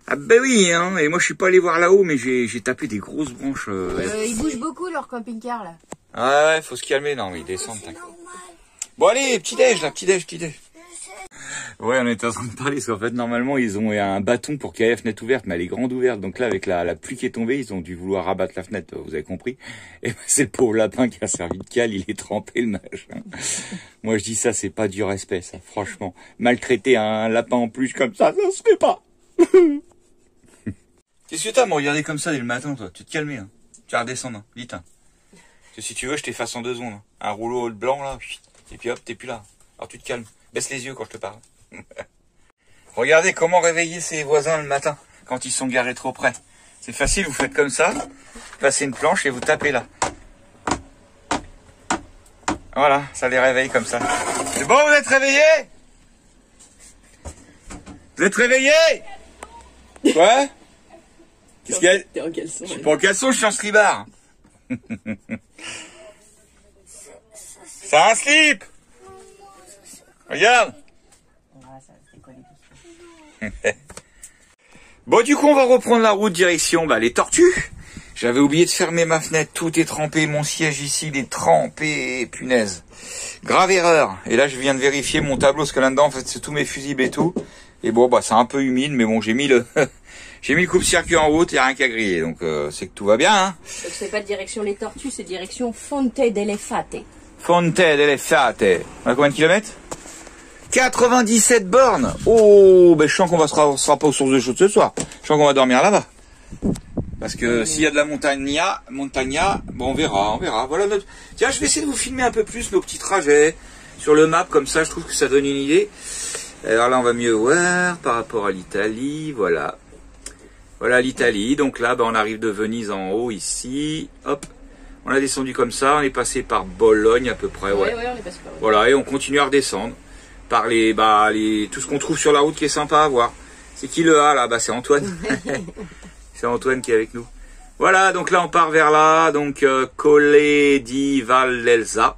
Ah bah oui, hein. Et moi je suis pas allé voir là-haut, mais j'ai tapé des grosses branches. Ils bougent beaucoup leur camping-car là. Ah ouais, faut se calmer. Non, mais ils descendent, t'inquiète. Bon allez, petit-déj là, petit-déj. Ouais, on était en train de parler, parce qu'en fait, normalement, ils ont un bâton pour qu'il y ait la fenêtre ouverte, mais elle est grande ouverte. Donc là, avec la pluie qui est tombée, ils ont dû vouloir rabattre la fenêtre, vous avez compris. Et ben, c'est le pauvre lapin qui a servi de cale, il est trempé, le machin. Moi, je dis ça, c'est pas du respect, ça, franchement. Maltraiter un lapin en plus comme ça se fait pas. Qu'est-ce que t'as à me regarder comme ça dès le matin, toi? Tu te calmes, hein. Tu vas redescendre, hein. Vite, hein. Parce que si tu veux, je t'efface en 2 secondes. Hein. Un rouleau blanc, là, et puis hop, t'es plus là. Alors tu te calmes. Baisse les yeux quand je te parle. Regardez comment réveiller ses voisins le matin quand ils sont garés trop près. C'est facile, vous faites comme ça, passez une planche et vous tapez là. Voilà, ça les réveille comme ça. C'est bon, vous êtes réveillés? Vous êtes réveillés? Quoi? Qu'est-ce qu'il y a? T'es en caleçon. Je suis pas en caleçon, je suis en slibard. C'est un slip. Regarde. Bon, du coup, on va reprendre la route direction les tortues. J'avais oublié de fermer ma fenêtre. Tout est trempé. Mon siège ici, il est trempé. Punaise. Grave erreur. Et là, je viens de vérifier mon tableau, parce que là-dedans, en fait, c'est tous mes fusibles et tout. Et bon, c'est un peu humide, mais bon, j'ai mis le coupe-circuit en route, il n'y a rien qu'à griller. Donc, c'est que tout va bien, hein. Donc, c'est pas direction les tortues, c'est direction Fonte delle Fate. Fonte delle Fate. On a combien de kilomètres? 97 bornes. Oh, ben je sens qu'on sera pas aux sources de chaude ce soir. Je sens qu'on va dormir là-bas. Parce que s'il y a de la montagna, bon on verra. Voilà notre... Tiens, je vais essayer de vous filmer un peu plus nos petits trajets sur le map, comme ça je trouve que ça donne une idée. Alors là on va mieux voir par rapport à l'Italie, voilà. Voilà l'Italie, donc là on arrive de Venise en haut ici, hop. On a descendu comme ça, on est passé par Bologne à peu près, ouais. Ouais, on est passé par Bologne. Voilà, et on continue à redescendre. Par tout ce qu'on trouve sur la route qui est sympa à voir. C'est qui le A là? C'est Antoine. C'est Antoine qui est avec nous. Voilà, donc là on part vers là, donc Colle di Vallelsa,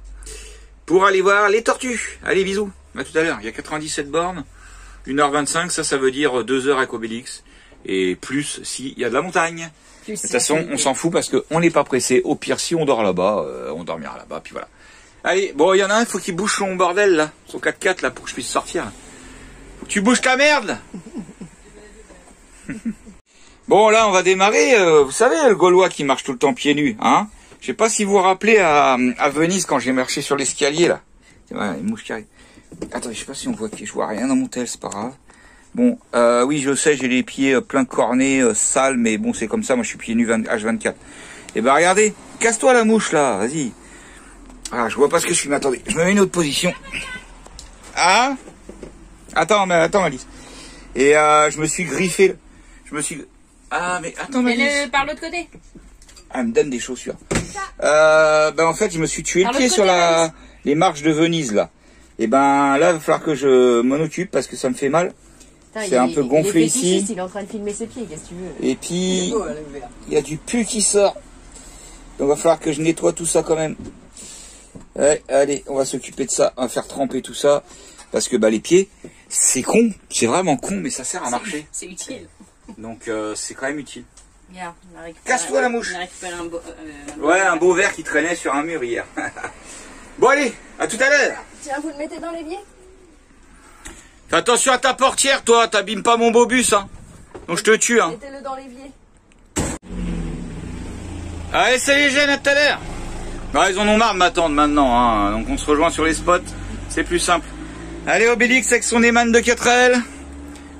pour aller voir les tortues. Allez, bisous. À tout à l'heure. Il y a 97 bornes, 1h25, ça veut dire 2 heures avec Obélix. Et plus s'il y a de la montagne. De toute façon, on s'en fout parce qu'on n'est pas pressé. Au pire, si on dort là-bas, on dormira là-bas, puis voilà. Allez, bon, il y en a un, il faut qu'il bouge son bordel, là. Son 4x4, là, pour que je puisse sortir. Faut que tu bouges ta merde, là. Bon, là, on va démarrer. Vous savez, le Gaulois qui marche tout le temps pieds nus, hein. Je sais pas si vous vous rappelez à Venise, quand j'ai marché sur l'escalier, là. Ouais, une mouche qui arrive. Attends, je sais pas si on voit qui. Je vois rien dans mon tel, c'est pas grave. Bon, oui, je sais, j'ai les pieds plein de cornets, sales, mais bon, c'est comme ça. Moi, je suis pieds nus H24. Et ben, regardez. Casse-toi, la mouche, là. Vas-y. Ah, je vois pas ce que je filme. Attendez, je me mets une autre position. Ah, attends, Alice. Et je me suis griffé. Ah, mais attends, Alice. Par l'autre côté. Ah, elle me donne des chaussures. En fait, je me suis tué le pied sur les marches de Venise, là. Et ben, là, il va falloir que je m'en occupe parce que ça me fait mal. C'est un peu gonflé ici. Il est en train de filmer ses pieds, qu'est-ce que tu veux? Et puis, il y a du pu qui sort. Donc, il va falloir que je nettoie tout ça quand même. Ouais, allez, on va s'occuper de ça, on va faire tremper tout ça, parce que les pieds, c'est con, c'est vraiment con, mais ça sert à marcher. C'est utile. Donc c'est quand même utile. Regarde, casse-toi la mouche. On a récupéré un beau verre qui traînait sur un mur hier. Bon allez, à tout à l'heure. Tiens, vous le mettez dans l'évier? Fais attention à ta portière, toi, t'abîmes pas mon beau bus, hein. Donc je te tue, hein. Mettez-le dans l'évier. Allez, salut les jeunes, à tout à l'heure. Ils en ont marre de m'attendre maintenant, hein. Donc on se rejoint sur les spots, c'est plus simple. Allez, Obélix avec son Eman de 4L,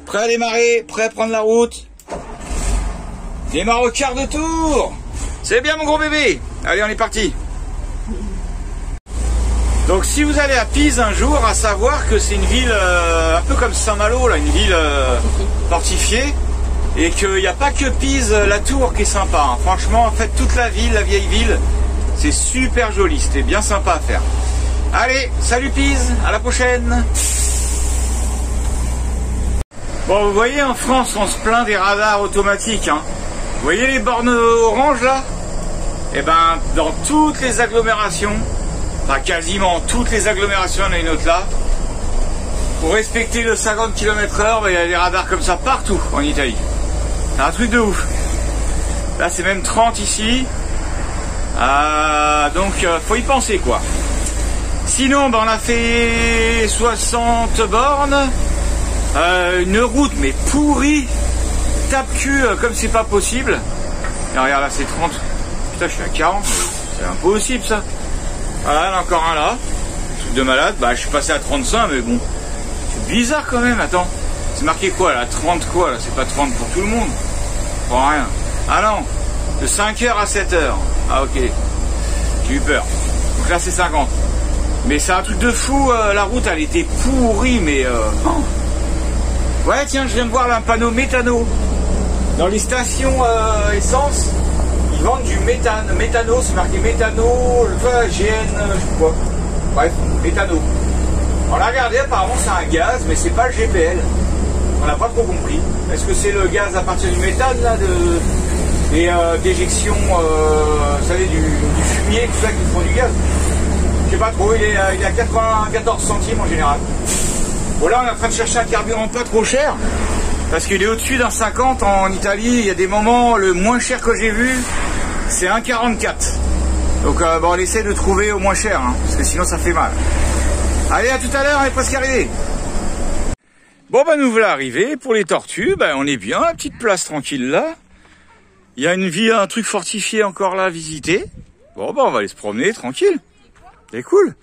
prêt à démarrer, prêt à prendre la route. Démarre au quart de tour. C'est bien mon gros bébé. Allez, on est parti. Donc si vous allez à Pise un jour, à savoir que c'est une ville un peu comme Saint-Malo, là, une ville fortifiée. Et qu'il n'y a pas que Pise, la tour qui est sympa, hein. Franchement, en fait, toute la ville, la vieille ville, c'est super joli, c'était bien sympa à faire. Allez, salut Pise, à la prochaine. Bon, vous voyez, en France, on se plaint des radars automatiques. Hein. Vous voyez les bornes oranges là? Eh ben, dans toutes les agglomérations, enfin quasiment toutes les agglomérations, il y en a une autre là. Pour respecter le 50 km/h, ben, il y a des radars comme ça partout en Italie. C'est un truc de ouf. Là, c'est même 30 ici. Donc, faut y penser quoi. Sinon, ben, on a fait 60 bornes. Une route mais pourrie, tape-cul comme c'est pas possible. Et regarde là, c'est 30. Putain, je suis à 40. C'est impossible ça. Voilà, il y en a encore un là. Truc de malade. Bah, je suis passé à 35, mais bon. C'est bizarre quand même. Attends. C'est marqué quoi là? 30 quoi là? C'est pas 30 pour tout le monde. Je comprends rien. Ah non. De 5h à 7h. Ah ok. J'ai eu peur. Donc là, c'est 50. Mais c'est un truc de fou. La route, elle était pourrie, mais. Ouais, tiens, je viens de voir là, un panneau méthano. Dans les stations essence, ils vendent du méthane. Méthano, c'est marqué méthano, GN, je sais quoi. Bref, méthano. On l'a regardé, apparemment c'est un gaz, mais c'est pas le GPL. On n'a pas trop compris. Est-ce que c'est le gaz à partir du méthane, là, et d'éjection, vous savez, du fumier, tout ça, qui font du gaz? Je sais pas trop, il est à 94 centimes en général. Bon là on est en train de chercher un carburant pas trop cher parce qu'il est au-dessus d'un 50 en Italie. Il y a des moments, le moins cher que j'ai vu c'est 1,44. Donc bon, on essaie de trouver au moins cher hein, parce que sinon ça fait mal. Allez, à tout à l'heure, on est presque arrivé. Bon bah nous voilà arrivés pour les tortues. Bah, on est bien, la petite place tranquille là. Il y a un truc fortifié encore là à visiter. Bon bah on va aller se promener tranquille. C'est cool.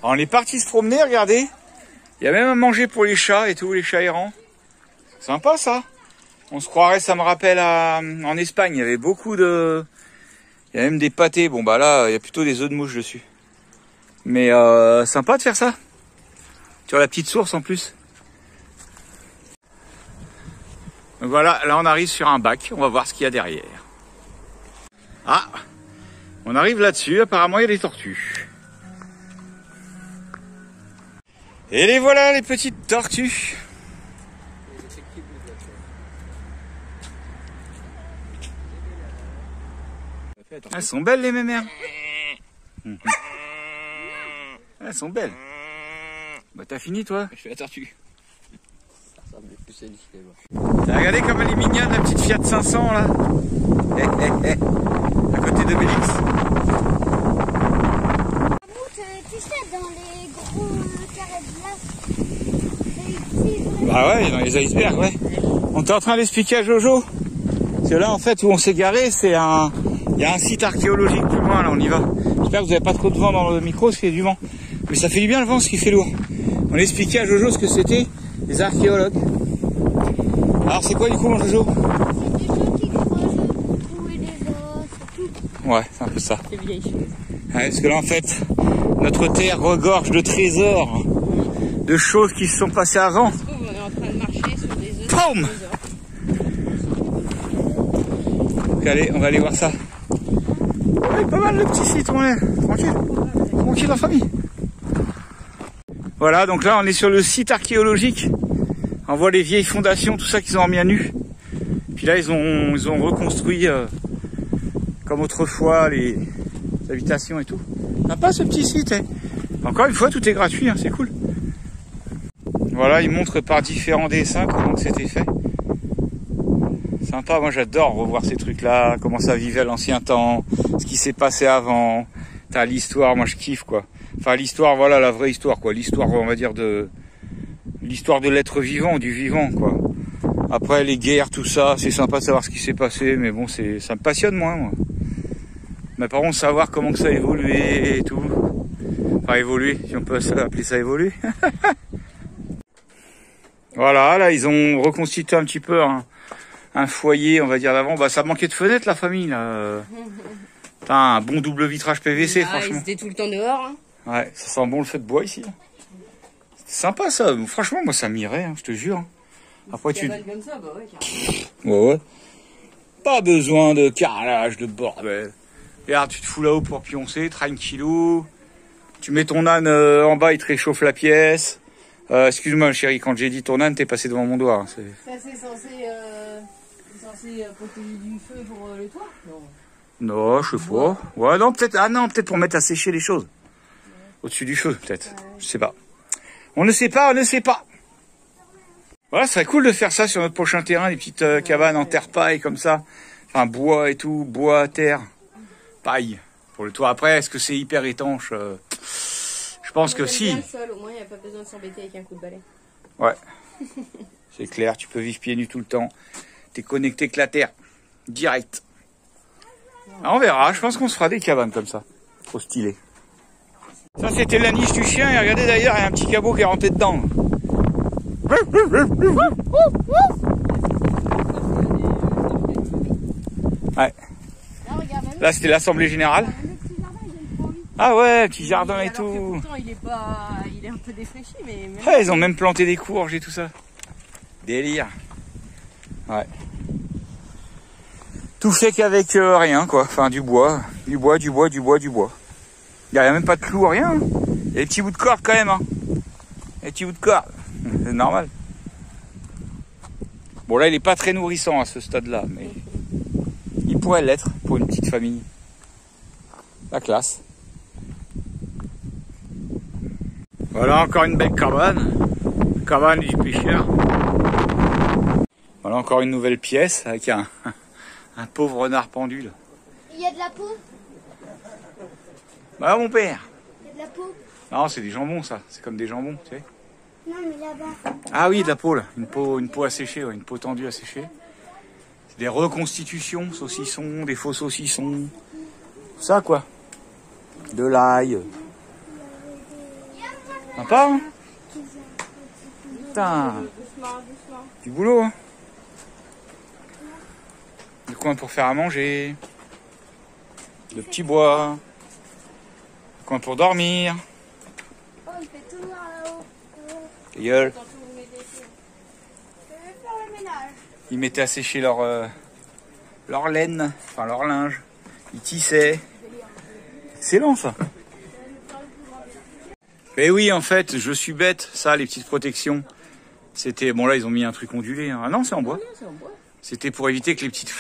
Alors, on est parti se promener, regardez. Il y a même à manger pour les chats et tout, les chats errants. Sympa ça. On se croirait, ça me rappelle en Espagne, il y avait beaucoup de... Il y a même des pâtés. Bon bah là, il y a plutôt des œufs de mouche dessus. Mais sympa de faire ça. Sur la petite source en plus. Donc voilà, là on arrive sur un bac. On va voir ce qu'il y a derrière. Ah, on arrive là-dessus. Apparemment il y a des tortues. Et les voilà, les petites tortues. Elles sont belles les mémères. Elles sont belles. Bah t'as fini toi? Je fais la tortue. Ça ressemble plus à une fille. T'as regardé comme elle est mignonne la petite Fiat 500 là. À côté de Bélix. Tu sais, dans les gros carrés de glace. Bah ouais, dans les icebergs, ouais. On était en train d'expliquer à Jojo. Parce que là, en fait, où on s'est garé, il y a un site archéologique plus loin, là, on y va. J'espère que vous n'avez pas trop de vent dans le micro, parce qu'il y a du vent. Mais ça fait du bien le vent, ce qui fait lourd. On expliquait à Jojo ce que c'était, les archéologues. Alors, c'est quoi du coup, mon Jojo? C'est des gens qui creusent trouver des os et tout. Ouais, c'est un peu ça. C'est vieille chose. Ouais, parce que là, en fait, notre terre regorge de trésors, de choses qui se sont passées avant. On est en train de marcher sur des œufs. Poum! Donc allez, on va aller voir ça. Ouais, pas mal le petit site, on est tranquille. Tranquille en famille. Voilà, donc là on est sur le site archéologique. On voit les vieilles fondations, tout ça qu'ils ont remis à nu. Puis là ils ont reconstruit comme autrefois les habitations et tout. Sympa ce petit site, hein. Encore une fois tout est gratuit, hein, c'est cool. Voilà, ils montrent par différents dessins comment c'était fait. Sympa, moi j'adore revoir ces trucs-là, comment ça vivait à l'ancien temps, ce qui s'est passé avant. T'as l'histoire, moi je kiffe quoi. Enfin l'histoire, voilà la vraie histoire quoi. L'histoire, on va dire l'histoire de l'être vivant, du vivant quoi. Après les guerres, tout ça, c'est sympa de savoir ce qui s'est passé, mais bon, ça me passionne moi. Mais par contre, savoir comment que ça a évolué et tout. Enfin évolué, si on peut appeler ça évoluer. Voilà, là ils ont reconstitué un petit peu un foyer, on va dire d'avant. Bah ça manquait de fenêtres la famille là. Putain, un bon double vitrage PVC franchement. Ils étaient tout le temps dehors. Hein. Ouais, ça sent bon le feu de bois ici. C'est sympa ça, franchement moi ça m'irait, hein, je te jure. Après tu... Comme ça, bah ouais, ouais. Pas besoin de carrelage, de bordel. Regarde, tu te fous là-haut pour pioncer, tranquillou. Tu mets ton âne en bas, il te réchauffe la pièce. Excuse-moi chérie, quand j'ai dit ton âne, t'es passé devant mon doigt. Hein, Ça c'est censé protéger du feu pour le toit? Non. non, je sais pas. Ouais, non, peut-être. Ah non, peut-être pour mettre à sécher les choses. Au-dessus du feu, peut-être. Je sais pas. On ne sait pas, on ne sait pas. Voilà, ce serait cool de faire ça sur notre prochain terrain, des petites cabanes en terre paille comme ça. Enfin, bois et tout, bois, terre, paille. Pour le toit. Après, est-ce que c'est hyper étanche? Je pense que si. Bien le sol, au moins il n'y a pas besoin de s'embêter avec un coup de balai. Ouais. C'est clair, tu peux vivre pieds nus tout le temps. T'es connecté avec la terre. Direct. Ah, on verra, je pense qu'on se fera des cabanes comme ça. Trop stylé. Ça, c'était la niche du chien. Et regardez d'ailleurs, il y a un petit cabot qui est rentré dedans. Ouais. Là, c'était l'assemblée générale. Ah ouais, petit jardin et tout. Pourtant, il est un peu défraîchi, mais... Même... Ouais, ils ont même planté des courges et tout ça. Délire. Ouais. Tout fait qu'avec rien, quoi. Enfin, du bois. Du bois. Il n'y a même pas de clous, rien. Il y a des petits bouts de corde quand même. Hein. Des petits bouts de corde. C'est normal. Bon, là, il n'est pas très nourrissant à ce stade-là, mais il pourrait l'être pour une petite famille. La classe. Voilà encore une belle cabane. Cabane du pêcheur. Voilà encore une nouvelle pièce avec un pauvre renard pendu là. Il y a de la peau? Bah mon père. Il y a de la peau? Non, c'est des jambons ça. C'est comme des jambons, tu sais. Non, mais là-bas. Ah oui, de la peau là. Une peau à sécher, ouais. Une peau tendue à sécher. C'est des reconstitutions, saucissons, des faux saucissons. Ça quoi. De l'ail. Sympa hein. Putain. Du boulot hein. Du coin pour faire à manger. De petits bois. Du coin pour dormir. Oh, il fait tout noir là-haut. Ta gueule. Je vais faire le ménage. Ils mettaient à sécher leur laine, enfin leur linge. Ils tissaient. Excellent ça. Mais oui, en fait, je suis bête. Ça, les petites protections. C'était bon là, ils ont mis un truc ondulé. Hein. Ah non, c'est en bois. C'était pour éviter que les petites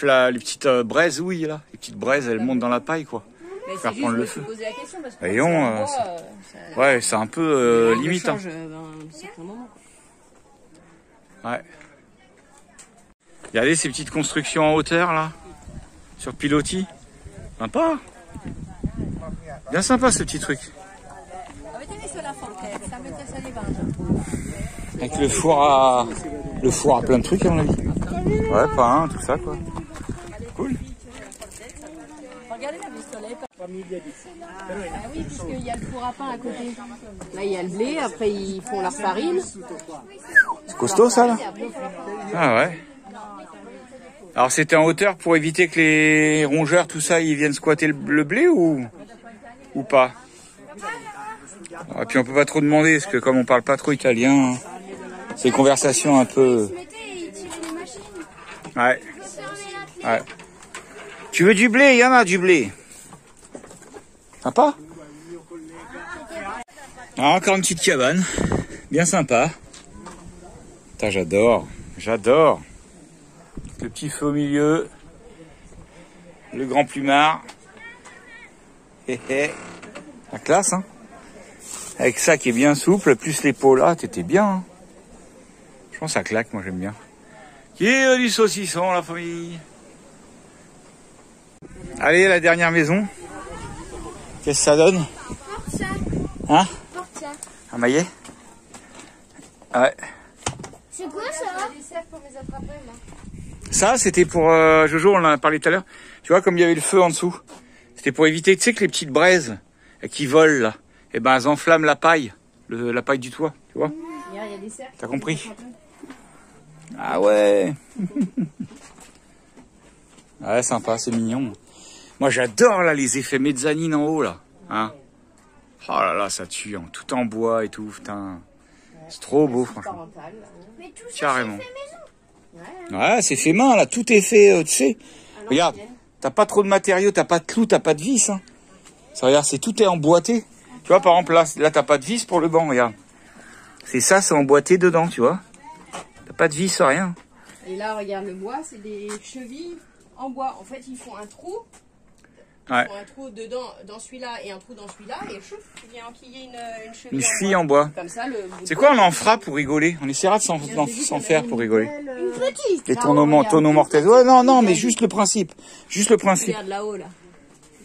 braises, oui là, les petites braises, elles montent dans la paille quoi. Mais Faire c'est prendre juste, le feu. poser la question parce que Voyons, ouais, c'est un peu limite. Hein. Ouais. Regardez ces petites constructions en hauteur là, sur pilotis. Sympa. Bien sympa ce petit truc. Avec le four à plein de trucs à mon avis. Ouais, pain, tout ça quoi. Cool. Regardez la pistolet. Ah oui, puisqu'il y a le four à pain à côté. Là, il y a le blé, après ils font leur farine. C'est costaud ça là. Ah ouais. Alors c'était en hauteur pour éviter que les rongeurs, tout ça, ils viennent squatter le blé ou pas. Et puis on peut pas trop demander parce que comme on parle pas trop italien, c'est une conversation un peu. Ouais. Ouais. Tu veux du blé? Il y en a du blé. Sympa. Alors, encore une petite cabane, bien sympa. Putain, j'adore. Le petit feu au milieu, le grand plumard. La classe, hein. Avec ça qui est bien souple, plus les pots là, t'étais bien. Hein. Je pense que ça claque, moi j'aime bien. Qui est du saucisson, la famille. Allez, la dernière maison. Qu'est-ce que ça donne? Porte ça. Hein? Porte ça. Un maillet? Ouais. C'est quoi ça? Ça, c'était pour Jojo, on en a parlé tout à l'heure. Tu vois, comme il y avait le feu en dessous. C'était pour éviter, tu sais, que les petites braises qui volent là, et ben elles enflamment la paille, la paille du toit, tu vois. Il y a des cercles. T'as compris? Ah ouais. Ouais, sympa, c'est mignon. Moi, j'adore là les effets mezzanine en haut là, hein. Oh là là, ça tue, hein. Tout en bois et tout, putain. C'est trop beau, franchement. Mais tout ça, Carrément. c'est fait maison. Ouais, c'est fait main là, tout est fait, tu sais. Regarde, t'as pas trop de matériaux, t'as pas de clous, t'as pas de vis. Hein. Ça, regarde, tout est emboîté. vois, par exemple, là t'as pas de vis pour le banc, regarde. C'est ça, c'est emboîté dedans, tu vois. T'as pas de vis, rien. Et là, regarde le bois, c'est des chevilles en bois. En fait, ils font un trou. Ouais. Ils font un trou dedans, dans celui-là et un trou dans celui-là. Et chouf, il vient enquiller une cheville Une cheville en bois. Comme ça, C'est quoi, on en fera pour rigoler? On essaiera de s'en faire pour rigoler. Une petite. Les tonneaux mortaises. Ouais, non, mais juste le principe. Juste le principe. Regarde là-haut, là.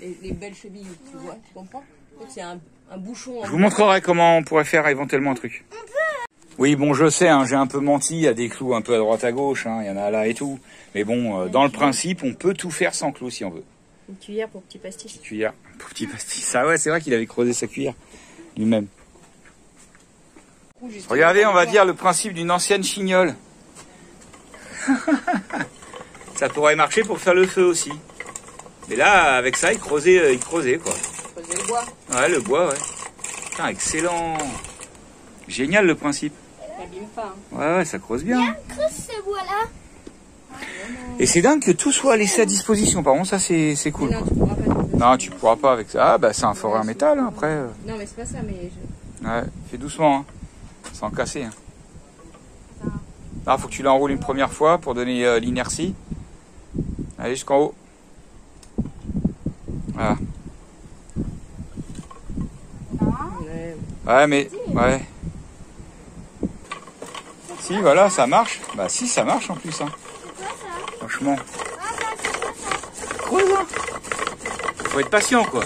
Les belles chevilles, tu vois, tu comprends? Donc c'est un bouchon. Je vous montrerai comment on pourrait faire éventuellement un truc. Oui, bon, je sais, hein, j'ai un peu menti, il y a des clous un peu à droite à gauche, hein, il y en a là et tout. Mais bon, dans le principe, on peut tout faire sans clous si on veut. Une cuillère pour petit pastis. Cuillère pour petit pastis. Ça, ouais, c'est vrai qu'il avait creusé sa cuillère lui-même. Regardez, on va dire le principe d'une ancienne chignole. Ça pourrait marcher pour faire le feu aussi. Mais là, avec ça, il creusait quoi. Creuser le bois. Ouais, le bois, ouais. Putain, excellent. Génial le principe. Ça abîme pas. Hein. Ouais, ça creuse bien. Bien creuse ce bois-là. Et c'est dingue que tout soit laissé à disposition. Par contre, ça, c'est cool. Non, Quoi. tu pourras pas. Non, tu pourras pas avec ça. Ah, bah, c'est un forêt en métal, hein, après. Non, mais c'est pas ça, mais. Ouais, fais doucement, hein. Sans casser. Hein. Là, faut que tu l'enroules une première fois pour donner l'inertie. Allez, jusqu'en haut. Voilà. Ouais, mais... Ouais. Si, voilà, ça marche. Bah si, ça marche en plus. Hein. Franchement. Creuse, hein. Faut être patient, quoi.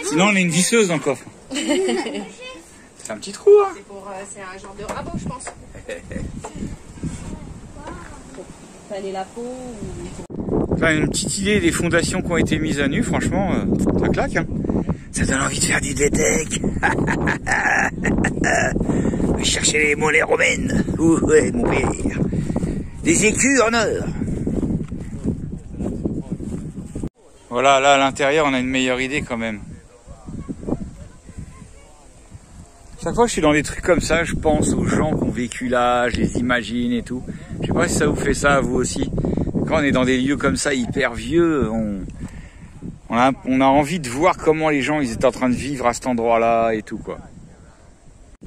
Sinon, on a une visseuse dans le coffre. C'est un petit trou, hein. C'est un genre de rabot, je pense. Pour faner la peau ou... Enfin, une petite idée des fondations qui ont été mises à nu, franchement, ça claque. Hein. Ça donne envie de faire du DTEC. Chercher les mollets romaines. Ouais, mon père. Des écus en or. Voilà, là à l'intérieur, on a une meilleure idée quand même. Chaque fois que je suis dans des trucs comme ça, je pense aux gens qui ont vécu là, je les imagine et tout. Je sais pas si ça vous fait ça à vous aussi. Quand on est dans des lieux comme ça hyper vieux, on a envie de voir comment les gens ils étaient en train de vivre à cet endroit-là et tout quoi.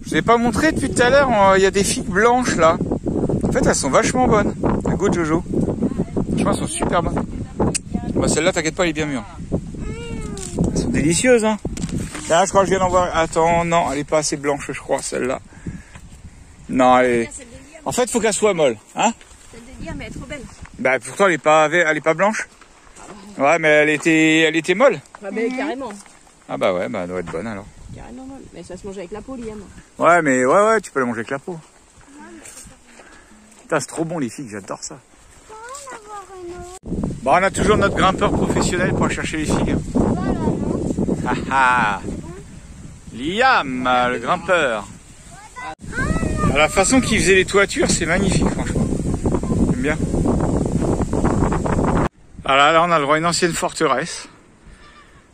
Je vous ai pas montré depuis tout à l'heure, il y a des figues blanches là. En fait, elles sont vachement bonnes. Un goût de Jojo. Franchement, elles sont super bonnes. Bah, celle-là, t'inquiète pas, elle est bien mûre. Elles sont délicieuses, hein. Là, je crois que je viens d'en voir. Attends, non, elle est pas assez blanche, je crois, celle-là. Non, elle est... En fait, faut qu'elle soit molle, hein. C'est le délire, mais elle est trop belle. Bah, pourtant, elle est pas blanche. Ouais, mais elle était molle. Ah, mais carrément. Ah bah ouais, bah elle doit être bonne alors. Carrément molle. Mais ça se mange avec la peau, Liam. Ouais, mais ouais, tu peux la manger avec la peau. Putain, c'est trop bon les figues, j'adore ça. Bon, on a toujours notre grimpeur professionnel pour aller chercher les figues. Ah ah. Liam, le grimpeur. La façon qu'il faisait les toitures, c'est magnifique, franchement. J'aime bien. Alors là, on a le droit à une ancienne forteresse.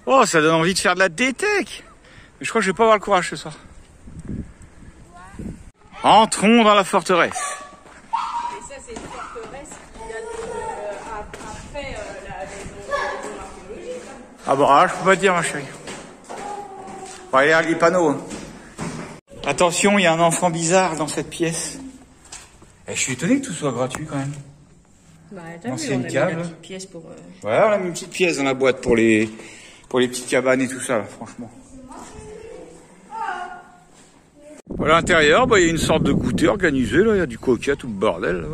Oh, ça donne envie de faire de la DTEC. Mais je crois que je vais pas avoir le courage ce soir. Entrons dans la forteresse. Et ça, c'est une forteresse qui date après la maison archéologique. Ah bon, là, je peux pas te dire, ma chérie. Bon, regarde les panneaux. Hein. Attention, il y a un enfant bizarre dans cette pièce. Et je suis étonné que tout soit gratuit quand même. Bah, t'as vu, Ancienne on a mis cave. la petite pièce pour... Ouais, on a mis une petite pièce dans la boîte pour les petites cabanes et tout ça, là, franchement. Voilà, à l'intérieur, bah, il y a une sorte de goûter organisé, là. Il y a du coca, tout le bordel, là.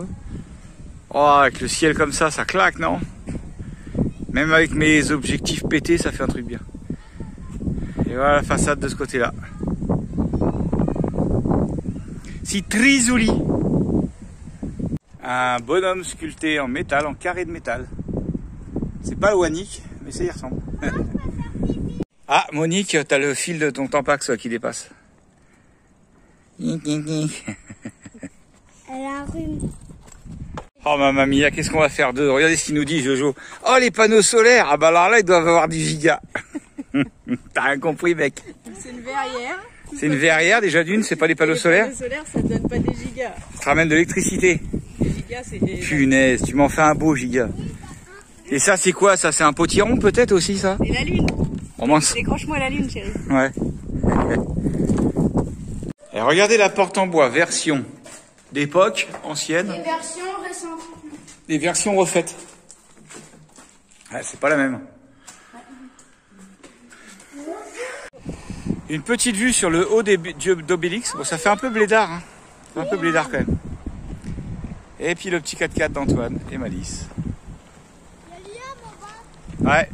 Oh, avec le ciel comme ça claque, non? Même avec mes objectifs pétés, ça fait un truc bien. Et voilà la façade de ce côté-là. C'est très joli. Un bonhomme sculpté en métal, en carré de métal. C'est pas Wannick, mais ça y ressemble. Ah, Monique, t'as le fil de ton Tampax qui dépasse. Elle a un rhume. Oh mamma mia, qu'est-ce qu'on va faire d'eux? Regardez ce qu'il nous dit, Jojo. Oh, les panneaux solaires. Ah bah alors là, ils doivent avoir du giga. T'as rien compris, mec. C'est une verrière. C'est une verrière, déjà d'une, c'est pas des panneaux solaires. Les panneaux solaires, ça donne pas des gigas. Ça ramène de l'électricité. Les gigas, c'est des... Punaise, tu m'en fais un beau giga. Et ça, c'est quoi? Ça, c'est un potiron peut-être aussi, ça? Et la lune. Au moins, Décroche-moi la lune, chérie. ouais. Et regardez la porte en bois, version d'époque ancienne. Les versions récentes. Les versions refaites. Ouais, c'est pas la même. Une petite vue sur le haut d'Obélix. Bon, ça fait un peu blédard, hein. Un peu blédard quand même. Et puis le petit 4x4 d'Antoine et Malice. Ouais.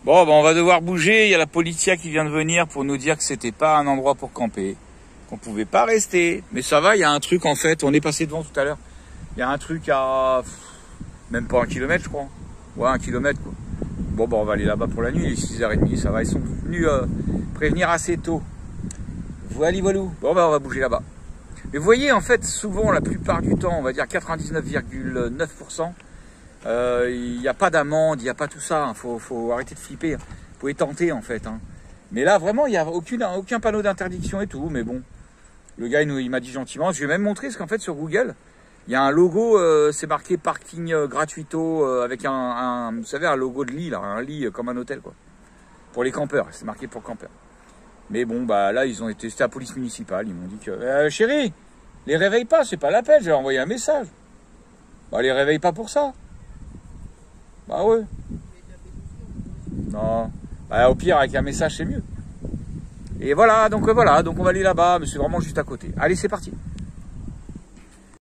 Bon, on va devoir bouger. Il y a la policia qui vient de venir pour nous dire que c'était pas un endroit pour camper, qu'on pouvait pas rester. Mais ça va, il y a un truc en fait. On est passé devant tout à l'heure. Il y a un truc à même pas 1 kilomètre, je crois. Ouais, 1 kilomètre quoi. Bon, on va aller là-bas pour la nuit. Il est 6h30, ça va. Ils sont venus prévenir assez tôt. Voilà. Bon, on va bouger là-bas. Mais vous voyez, en fait, souvent, la plupart du temps, on va dire 99,9%, il n'y a pas d'amende, il n'y a pas tout ça. Hein. Faut arrêter de flipper. Vous pouvez tenter, en fait. Hein. Mais là, vraiment, il n'y a aucun panneau d'interdiction et tout. Mais bon, le gars, il m'a dit gentiment. Je vais même montrer, parce qu'en fait, sur Google, il y a un logo, c'est marqué parking gratuito, avec vous savez, un logo de lit, là, un lit comme un hôtel, quoi. Pour les campeurs, c'est marqué pour campeurs. Mais bon, là, ils ont été, c'était la police municipale, ils m'ont dit que, chérie, les réveille pas, c'est pas la peine, j'ai envoyé un message. Les réveille pas pour ça. Bah ouais. Non. Au pire, avec un message, c'est mieux. Et voilà, donc on va aller là-bas, mais c'est vraiment juste à côté. Allez, c'est parti.